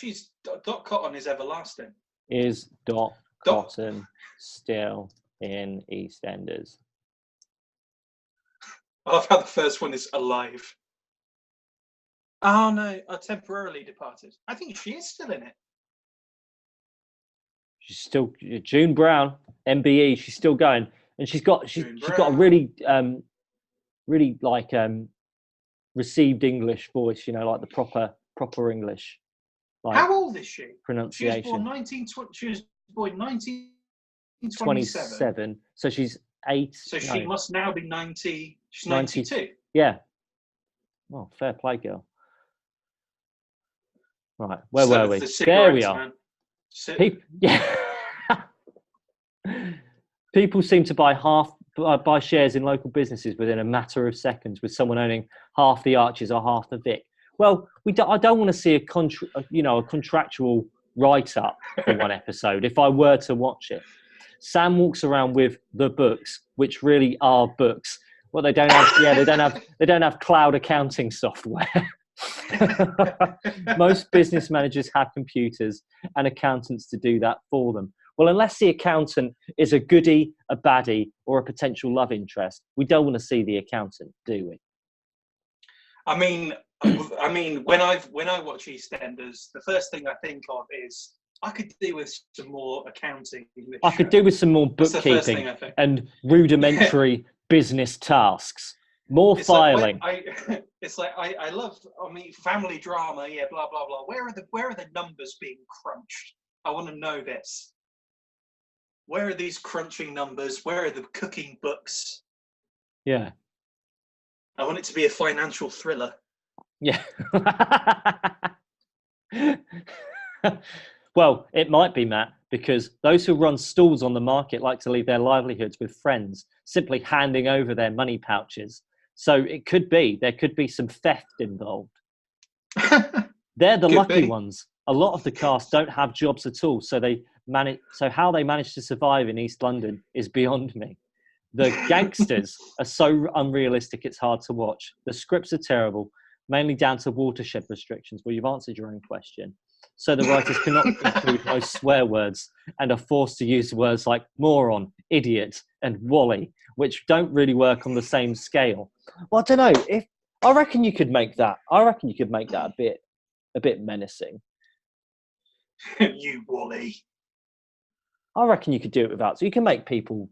Dot Cotton is everlasting. Is Dot Cotton still in EastEnders? I love how the first one is alive. Oh no, I temporarily departed. I think she is still in it. She's still June Brown, MBE. She's still going, and she's got a really like received English voice. Like the proper English. Like how old is she? Pronunciation. She was born 1927. 27. So she's 8. So she must now be 90. She's 92. Yeah. Well, fair play, girl. Right, where were we? There we are. People seem to buy shares in local businesses within a matter of seconds, with someone owning half the Arches or half the Vic. Well, I don't want to see a contractual write-up for one episode if I were to watch it. Sam walks around with the books, which really are books. Well, they don't have cloud accounting software. Most business managers have computers and accountants to do that for them. Well, unless the accountant is a goodie, a baddie, or a potential love interest, we don't want to see the accountant, do we? I mean, when I watch EastEnders, the first thing I think of is I could do with some more accounting. I could do with some more bookkeeping and rudimentary business tasks. More filing. I love. Family drama. Yeah, blah blah blah. Where are the numbers being crunched? I want to know this. Where are these crunching numbers? Where are the cooking books? Yeah. I want it to be a financial thriller. Yeah. Well, it might be, Matt, because those who run stalls on the market like to leave their livelihoods with friends, simply handing over their money pouches. So there could be some theft involved. They're the lucky ones. A lot of the cast don't have jobs at all, so how they manage to survive in East London is beyond me. The gangsters are so unrealistic it's hard to watch. The scripts are terrible, mainly down to watershed restrictions. Well, you've answered your own question. So the writers cannot include most swear words and are forced to use words like moron, idiot, and wally, which don't really work on the same scale. Well, I don't know. I reckon you could make that. A bit menacing. You wally. I reckon you could do it without. So you can make people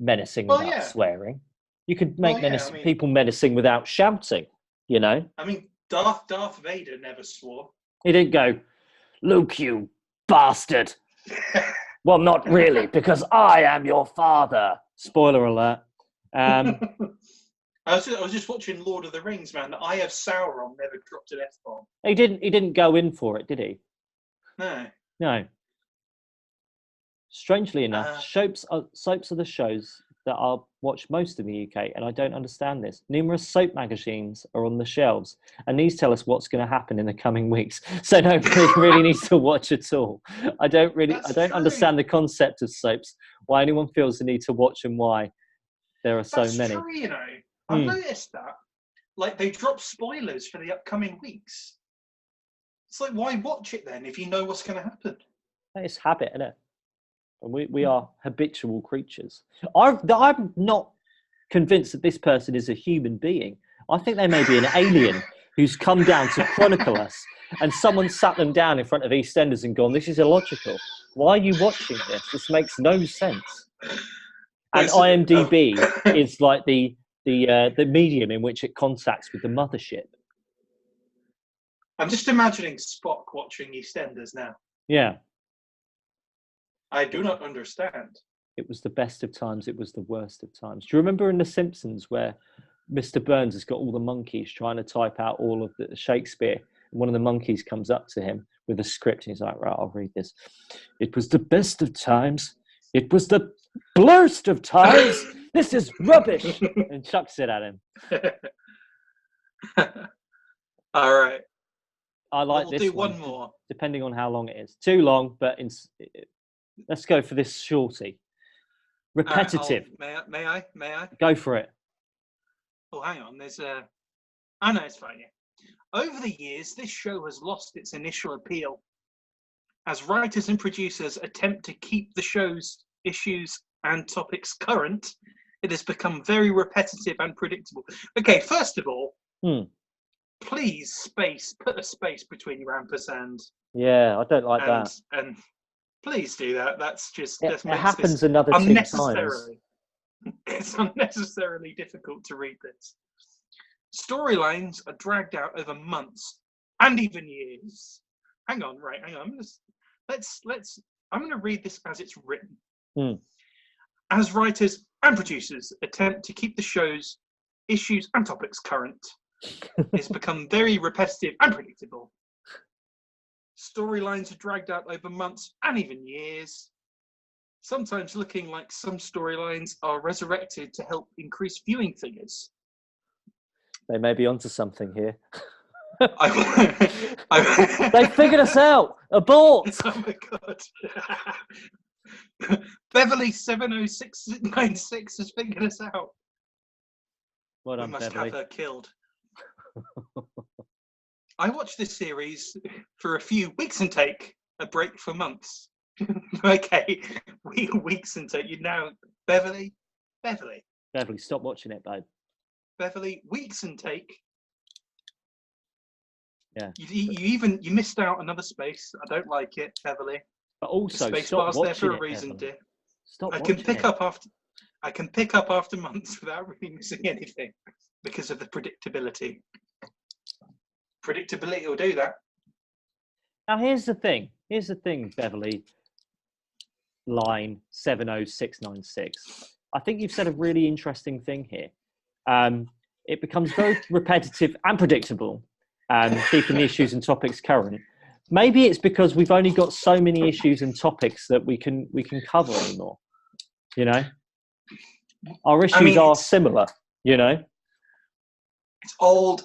menacing without swearing. You could make people menacing without shouting. Darth Vader never swore. He didn't go, Luke, you bastard. Well, not really, because I am your father. Spoiler alert. I was just watching Lord of the Rings, man. The Eye of Sauron never dropped an F-bomb. He didn't go in for it, did he? No. Strangely enough, soaps are the shows that I watch most in the UK, and I don't understand this. Numerous soap magazines are on the shelves, and these tell us what's going to happen in the coming weeks. So nobody really needs to watch at all. I don't understand the concept of soaps, why anyone feels the need to watch and why there are so many. That's true, you know. I've noticed that. Like, they drop spoilers for the upcoming weeks. It's like, why watch it then if you know what's going to happen? It's habit, isn't it? And we are habitual creatures. I'm not convinced that this person is a human being. I think they may be an alien who's come down to chronicle us, and someone sat them down in front of EastEnders and gone, "This is illogical. Why are you watching this? This makes no sense." And IMDb is like the medium in which it contacts with the mothership. I'm just imagining Spock watching EastEnders now. Yeah. I do not understand. It was the best of times. It was the worst of times. Do you remember in The Simpsons where Mr. Burns has got all the monkeys trying to type out all of the Shakespeare? And one of the monkeys comes up to him with a script and he's like, "Right, I'll read this. It was the best of times. It was the blurst of times. This is rubbish." And chucks it at him. All right. I like this We'll do one. One more. Depending on how long it is. Too long, but let's go for this shorty. Repetitive. Right, may I? Go for it. Oh, hang on. There's a... Oh, no, it's fine. Yeah. Over the years, this show has lost its initial appeal. As writers and producers attempt to keep the show's issues and topics current, it has become very repetitive and predictable. Okay, first of all, please put a space between your ampersand. Yeah, I don't like that. And please do that. That's just... It happens another 2 times. It's unnecessarily difficult to read this. Storylines are dragged out over months and even years. Hang on. I'm going to read this as it's written. As writers and producers attempt to keep the show's issues and topics current, it's become very repetitive and predictable. Storylines are dragged out over months and even years, sometimes looking like some storylines are resurrected to help increase viewing figures. They may be onto something here. They figured us out. Abort. Oh my god. Beverly 70696 has figured us out. Well done, we must Beverly. have her killed. I watched this series for a few weeks and take a break for months. Okay, weeks and take. You now, Beverly, stop watching it, babe. Beverly, weeks and take. Yeah. You missed out another space. I don't like it, Beverly. But also, space stop bar's watching there for a it, reason, Beverly. dear. Stop. I can pick up after months without really missing anything because of the predictability. Predictability will do that. Now, here's the thing, Beverly, line 70696. I think you've said a really interesting thing here. It becomes very repetitive and predictable, keeping the issues and topics current. Maybe it's because we've only got so many issues and topics that we can cover anymore. You know, our issues are similar. You know.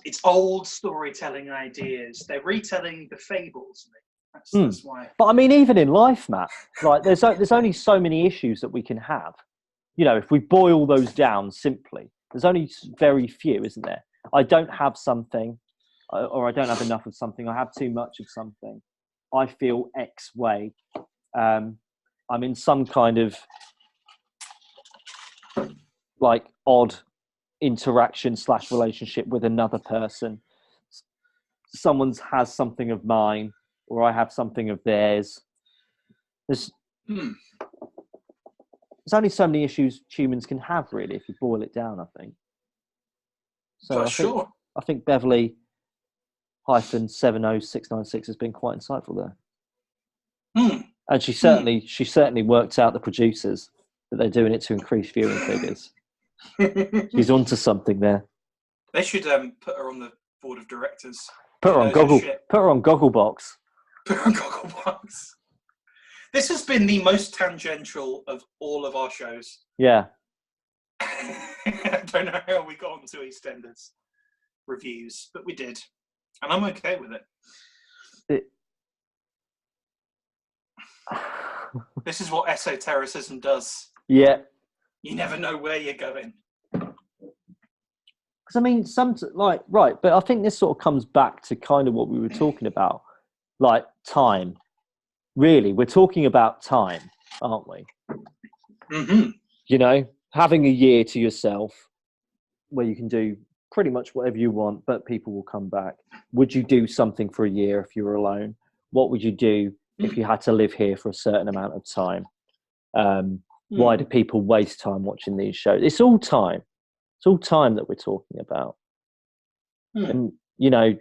It's old storytelling ideas. They're retelling the fables. That's why. But I mean, even in life, Matt, like there's only so many issues that we can have. You know, if we boil those down simply, there's only very few, isn't there? I don't have something, or I don't have enough of something. I have too much of something. I feel X way. I'm in some kind of like odd interaction / relationship with another person. Someone has something of mine, or I have something of theirs. There's only so many issues humans can have, really, if you boil it down, I think. So I think Beverly -70696 has been quite insightful there. And she certainly worked out the producers that they're doing it to increase viewing figures. She's onto something there. They should put her on the board of directors. Put her on Gogglebox. Put her on Gogglebox. This has been the most tangential of all of our shows. Yeah. I don't know how we got onto EastEnders reviews, but we did, and I'm okay with it. This is what esotericism does. Yeah. You never know where you're going. Because I mean, right, but I think this sort of comes back to kind of what we were talking about, like time. Really, we're talking about time, aren't we? Mm-hmm. You know, having a year to yourself where you can do pretty much whatever you want, but people will come back. Would you do something for a year if you were alone? What would you do if you had to live here for a certain amount of time? Why do people waste time watching these shows? It's all time. It's all time that we're talking about. And, you know,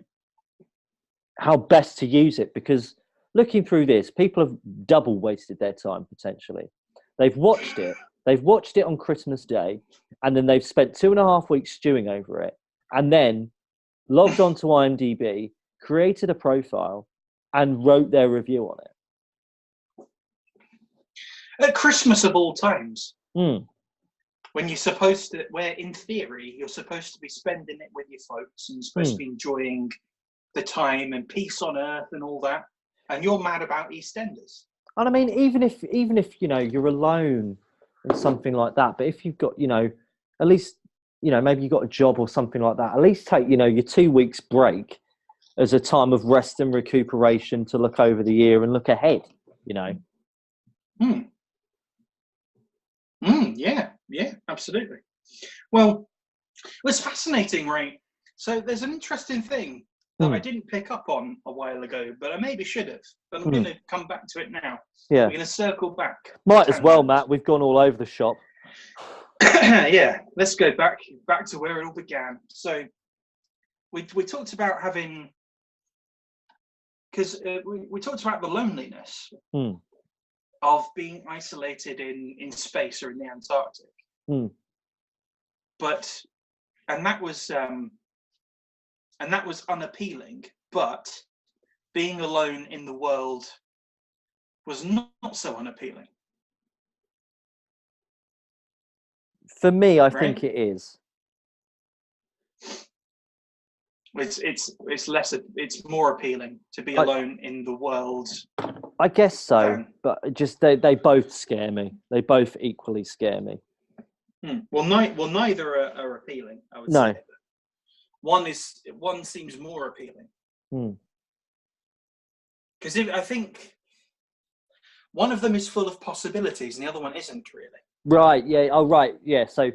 how best to use it, because looking through this, people have double wasted their time potentially. They've watched it on Christmas Day, and then they've spent 2.5 weeks stewing over it, and then logged onto IMDb, created a profile, and wrote their review on it. At Christmas of all times, when you're supposed to, where in theory you're supposed to be spending it with your folks and supposed to be enjoying the time and peace on earth and all that, and you're mad about EastEnders. And I mean, even if you know you're alone and something like that, but if you've got, you know, at least, you know, maybe you've got a job or something like that, at least take, you know, your 2 weeks break as a time of rest and recuperation to look over the year and look ahead, you know. Yeah, absolutely. Well, it was fascinating, right? So there's an interesting thing that I didn't pick up on a while ago, but I maybe should have. But I'm going to come back to it now. Yeah. We're going to circle back. Might as well, Matt. We've gone all over the shop. Yeah, let's go back to where it all began. So we talked about having, because we talked about the loneliness of being isolated in space or in the Antarctic. But that was unappealing. But being alone in the world was not so unappealing. For me, I think it is. It's less. It's more appealing to be alone in the world. I guess so, but just they both scare me. They both equally scare me. Well, neither are appealing. I would say. One seems more appealing. Because I think one of them is full of possibilities, and the other one isn't really. Right. Yeah. Oh, right. Yeah. So,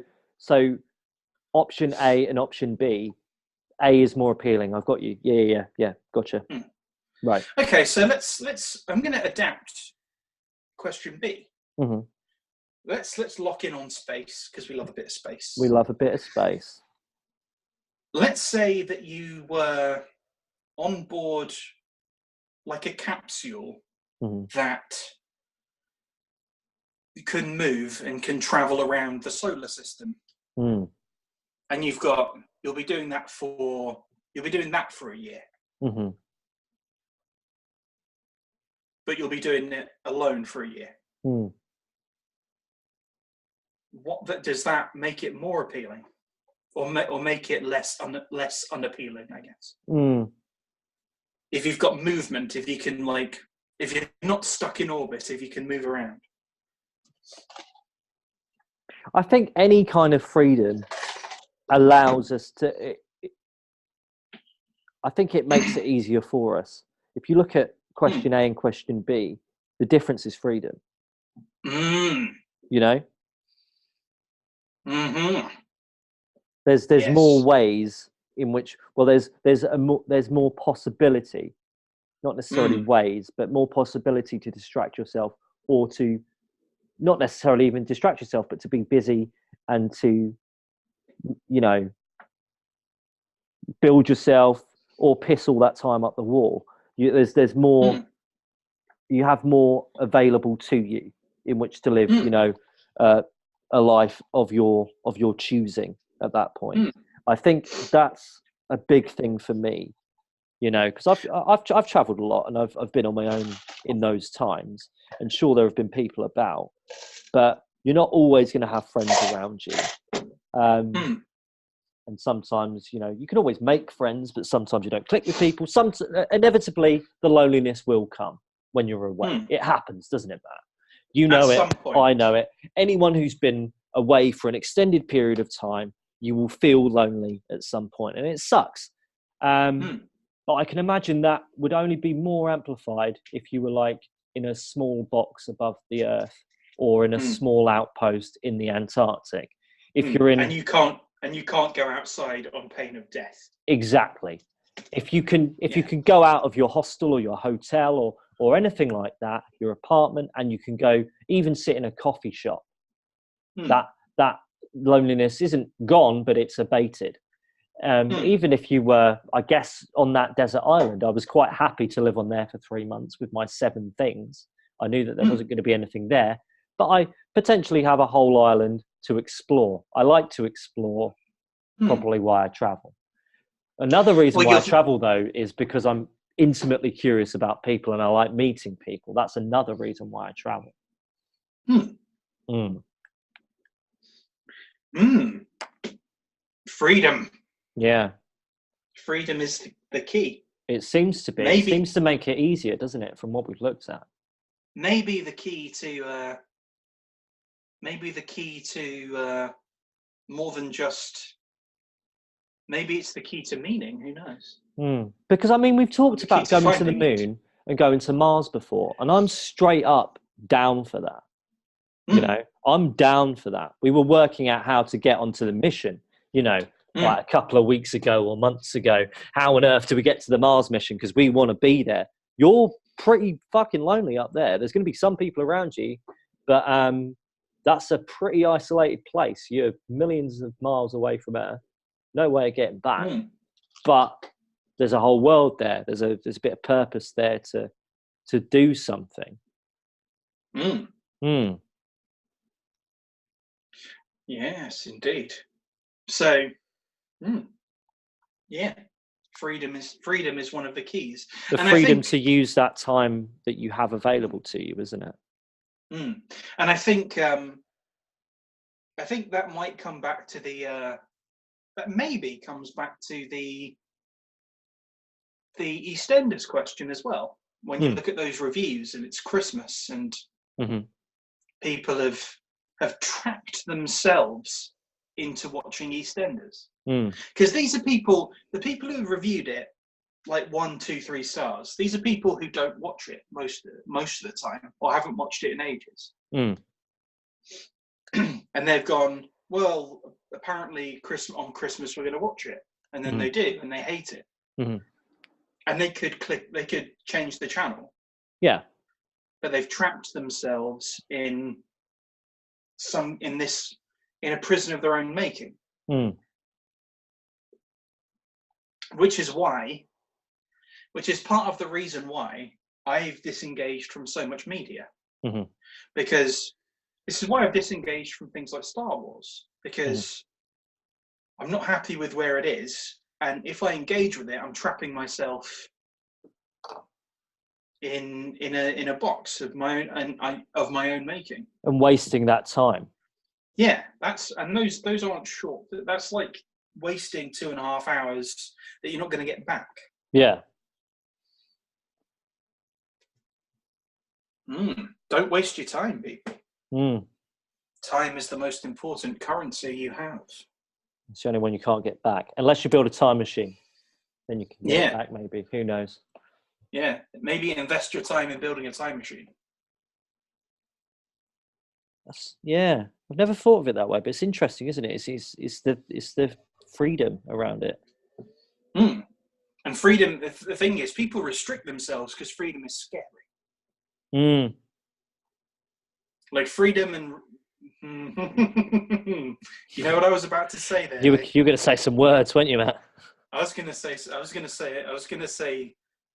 option A and option B. A is more appealing. I've got you. Yeah. Gotcha. Right. Okay. So let's. I'm going to adapt question B. Let's lock in on space because we love a bit of space. We love a bit of space. Let's say that you were on board like a capsule that can move and can travel around the solar system. And you'll be doing that for a year. But you'll be doing it alone for a year. Does that make it more appealing? Or make it less unappealing, I guess. If you've got movement, if you can, like, if you're not stuck in orbit, if you can move around. I think any kind of freedom allows us to. I think it makes it easier for us. If you look at question A and question B, the difference is freedom. You know. There's more ways in which, well, there's more possibility, not necessarily ways, but more possibility to distract yourself, or to not necessarily even distract yourself, but to be busy and to, you know, build yourself or piss all that time up the wall. There's more. You have more available to you in which to live. You know, a life of your choosing. At that point, I think that's a big thing for me, you know, because I've traveled a lot and I've been on my own in those times, and sure there have been people about, but you're not always going to have friends around you. Mm. And sometimes, you know, you can always make friends, but sometimes you don't click with people. Inevitably, the loneliness will come when you're away. Mm. It happens, doesn't it, Matt? You know At it. some point. I know it. Anyone who's been away for an extended period of time, you will feel lonely at some point, and it sucks. But I can imagine that would only be more amplified if you were like in a small box above the earth or in a small outpost in the Antarctic. If you're in, and you can't go outside on pain of death. Exactly. If you can go out of your hostel or your hotel or anything like that, your apartment, and you can go even sit in a coffee shop, that loneliness isn't gone, but it's abated. Even if you were, I guess, on that desert island, I was quite happy to live on there for 3 months with my 7 things. I knew that there wasn't going to be anything there, but I potentially have a whole island to explore. I like to explore, probably why I travel. Another reason why I travel, though, is because I'm intimately curious about people and I like meeting people. That's another reason why I travel. Freedom. Yeah. Freedom is the key. It seems to be. It seems to make it easier, doesn't it, from what we've looked at? Maybe the key to more than just. Maybe it's the key to meaning. Who knows? Because I mean, we've talked about going to the moon and going to Mars before, and I'm straight up down for that. You know, I'm down for that. We were working out how to get onto the mission. You know, like a couple of weeks ago or months ago. How on earth do we get to the Mars mission? Because we want to be there. You're pretty fucking lonely up there. There's going to be some people around you, but that's a pretty isolated place. You're millions of miles away from Earth. No way of getting back. But there's a whole world there. There's a bit of purpose there to do something. Yes, indeed. So, yeah, freedom is one of the keys. The freedom to use that time that you have available to you, isn't it? And I think that might come back to that maybe comes back to the EastEnders question as well. When you look at those reviews and it's Christmas and people have trapped themselves into watching EastEnders. Because these are the people who reviewed it like 1, 2, 3 stars. These are people who don't watch it most of the time or haven't watched it in ages. And they've gone, well, apparently on Christmas we're going to watch it, and then they do, and they hate it. And they could change the channel. Yeah. But they've trapped themselves in a prison of their own making. Which is part of the reason why I've disengaged from so much media. Because this is why I've disengaged from things like Star Wars, because I'm not happy with where it is, and if I engage with it, I'm trapping myself in a box of my own making and wasting that time. Yeah, those aren't short. That's like wasting 2.5 hours that you're not going to get back. Yeah. Don't waste your time, people. Mm. Time is the most important currency you have. It's the only one you can't get back. Unless you build a time machine. Then you can get it back, maybe. Who knows? Yeah. Maybe invest your time in building a time machine. Yeah. I've never thought of it that way, but it's interesting, isn't it? It's the freedom around it. Mm. And freedom, the thing is, people restrict themselves because freedom is scary. Mm. Like freedom and... You know what I was about to say there? You were going to say some words, weren't you, Matt? I was going to say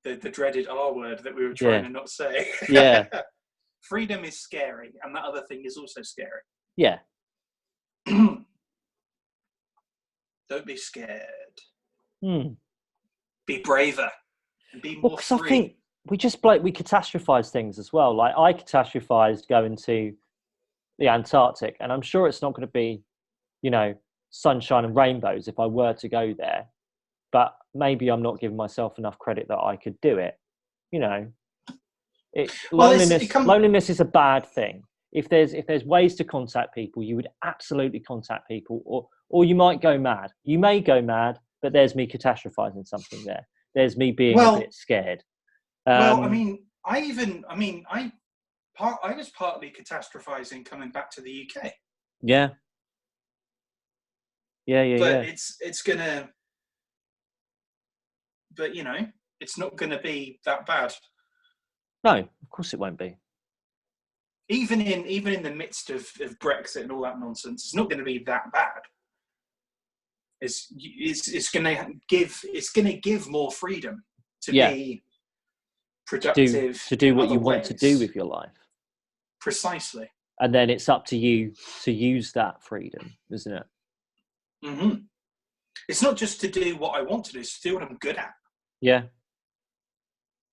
the dreaded R word that we were trying to not say. Yeah. Freedom is scary, and that other thing is also scary. Yeah. Don't be scared. Be braver. And be more free. I think we catastrophize things as well. Like I catastrophized going to the Antarctic, and I'm sure it's not going to be, sunshine and rainbows if I were to go there, but maybe I'm not giving myself enough credit that I could do it. You know, loneliness is a bad thing. If there's ways to contact people, you would absolutely contact people, or you might go mad. You may go mad, but there's me catastrophizing something there. There's me being a bit scared. I was partly catastrophizing coming back to the UK. Yeah. But it's gonna. But you know, it's not gonna be that bad. No, of course it won't be. Even in the midst of Brexit and all that nonsense, it's not going to be that bad. It's going to give more freedom to be productive, to do what you want to do with your life. Precisely. And then it's up to you to use that freedom, isn't it? Mm-hmm. It's not just to do what I want to do; it's to do what I'm good at. Yeah.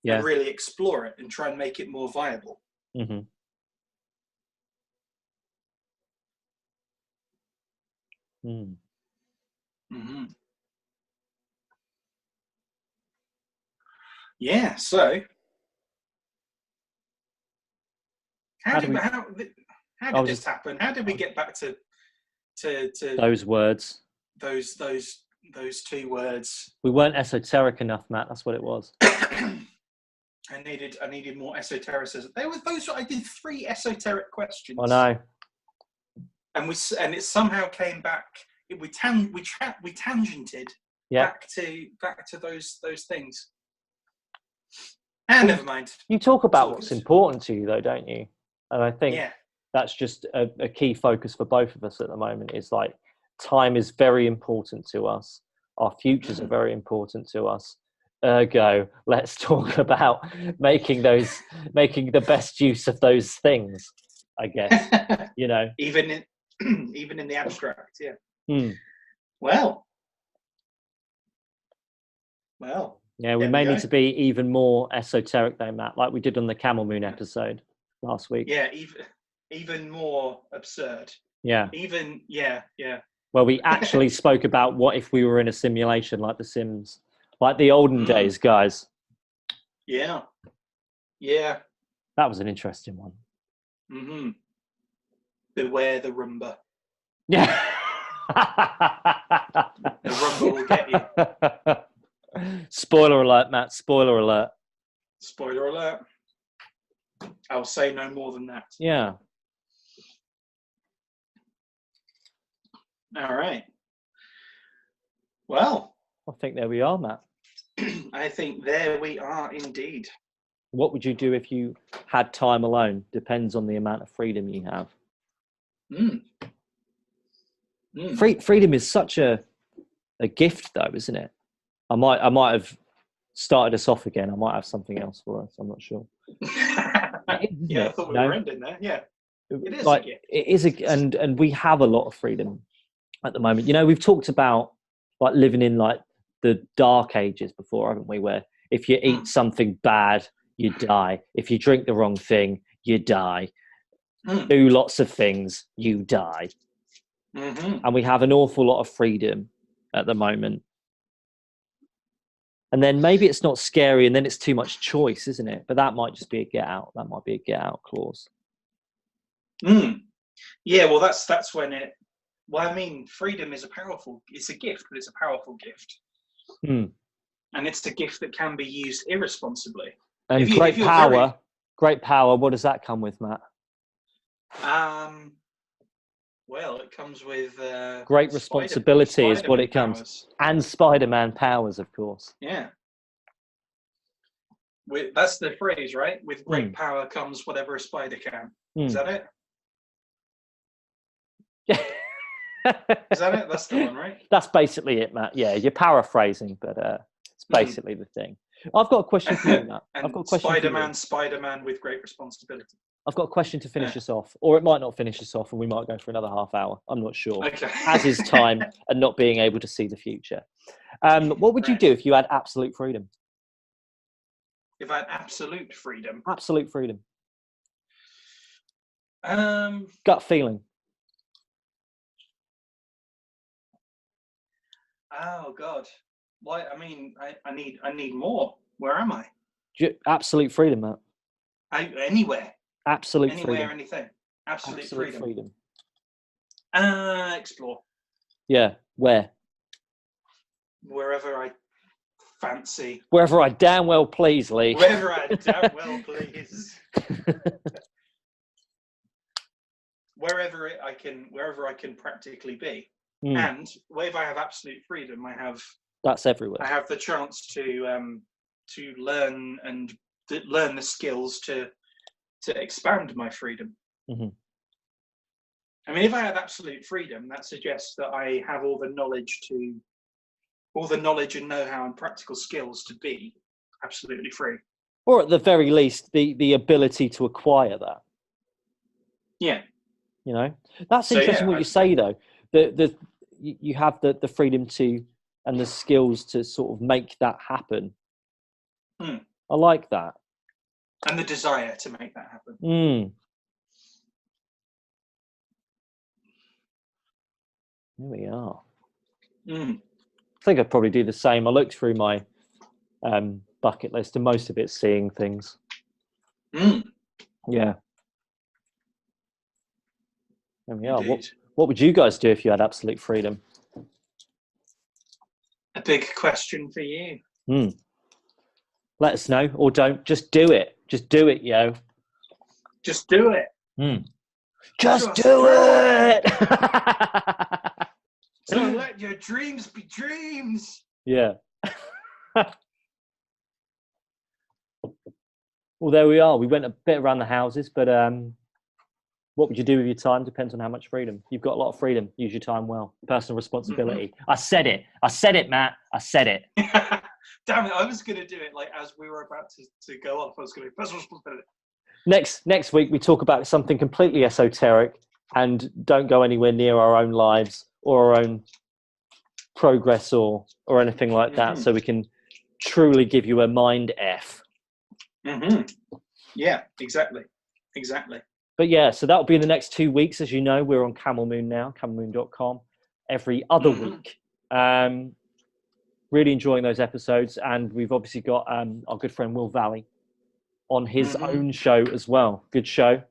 Yeah. And really explore it and try and make it more viable. Mm-hmm. Mm. Mm-hmm. Yeah. So, how did this happen? How did we get back to those words? Those two words. We weren't esoteric enough, Matt. That's what it was. I needed more esotericism. I did 3 esoteric questions. I know. And it somehow came back. We tangented back to those things. And never mind. You talk about what's important to you, though, don't you? And I think that's just a key focus for both of us at the moment. Is like time is very important to us. Our futures are very important to us. Ergo, let's talk about making the best use of those things. I guess you know. Even in the abstract, yeah. Hmm. Well. Yeah, we may need to be even more esoteric though, Matt, like we did on the Camel Moon episode last week. Yeah, even more absurd. Yeah. Well, we actually spoke about what if we were in a simulation like The Sims, like the olden days, guys. Yeah. That was an interesting one. Mm-hmm. Beware the Roomba. Yeah. The Roomba will get you. Spoiler alert, Matt. Spoiler alert. Spoiler alert. I'll say no more than that. Yeah. All right. Well, I think there we are, Matt. I think there we are indeed. What would you do if you had time alone? Depends on the amount of freedom you have. Freedom is such a gift, though, isn't it? I might have started us off again. I might have something else for us. I'm not sure. I thought we were ending there. Yeah, it is like a gift. It is and we have a lot of freedom at the moment. You know, we've talked about like living in like the dark ages before, haven't we? Where if you eat something bad, you die. If you drink the wrong thing, you die. Do lots of things, you die. Mm-hmm. And we have an awful lot of freedom at the moment. And then maybe it's not scary and then it's too much choice, isn't it? But that might just be a get out. That might be a get out clause. Yeah, well, that's when it... Well, I mean, freedom is it's a gift, but it's a powerful gift. And it's a gift that can be used irresponsibly. And great power, what does that come with, Matt? Well, it comes with... great responsibility is what it comes. Powers. And Spider-Man powers, of course. Yeah. That's the phrase, right? With great power comes whatever a spider can. Is that it? Is that it? That's the one, right? That's basically it, Matt. Yeah, you're paraphrasing, but it's basically the thing. I've got a question for you, Matt. I've got a question Spider-Man with great responsibility. I've got a question to finish us off, or it might not finish us off, and we might go for another half hour. I'm not sure. Okay. As is time and not being able to see the future. What would you do if you had absolute freedom? If I had absolute freedom? Absolute freedom. Gut feeling. Oh God. Why? I mean, I need more. Where am I? Absolute freedom, Matt. Anywhere. Absolute Anywhere, freedom. anything. Absolute freedom. Explore. Yeah. Where? Wherever I fancy. Wherever I damn well please, Lee. Wherever I damn well please. Wherever I can practically be. And wherever I have absolute freedom, that's everywhere. I have the chance to learn and learn the skills to expand my freedom. Mm-hmm. I mean, if I have absolute freedom, that suggests that I have all the knowledge and know-how and practical skills to be absolutely free. Or at the very least, the ability to acquire that. Yeah. You know, that's interesting what you say, though. You have the freedom to and the skills to sort of make that happen. I like that. And the desire to make that happen. Here we are. I think I'd probably do the same. I looked through my bucket list, and most of it's seeing things. Yeah. There we are. What would you guys do if you had absolute freedom? A big question for you. Let us know, or don't. Just do it. Just do it, yo. Just do it. Just do it. Don't let your dreams be dreams. Yeah. Well, there we are. We went a bit around the houses, but what would you do with your time? Depends on how much freedom. You've got a lot of freedom. Use your time well. Personal responsibility. I said it, Matt. I said it. Damn it. I was going to do it like as we were about to go off. I was going to personal responsibility. Next week, we talk about something completely esoteric and don't go anywhere near our own lives or our own progress or anything like that. So we can truly give you a mind F. Yeah, exactly. But yeah, so that'll be in the next 2 weeks. As you know, we're on Camel Moon now, camelmoon.com, every other week. Really enjoying those episodes. And we've obviously got our good friend Will Valley on his own show as well. Good show.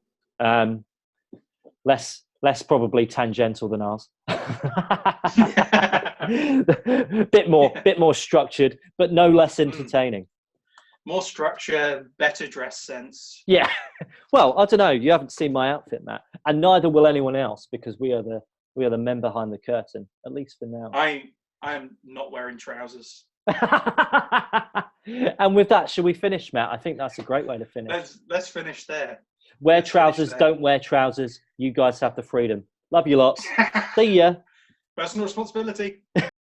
Less probably tangential than ours. bit more structured, but no less entertaining. More structure, better dress sense. Yeah. Well, I don't know. You haven't seen my outfit, Matt, and neither will anyone else because we are the men behind the curtain, at least for now. I am not wearing trousers. And with that, shall we finish, Matt? I think that's a great way to finish. Let's finish there. Wear trousers, don't wear trousers. You guys have the freedom. Love you lots. See ya. Personal responsibility.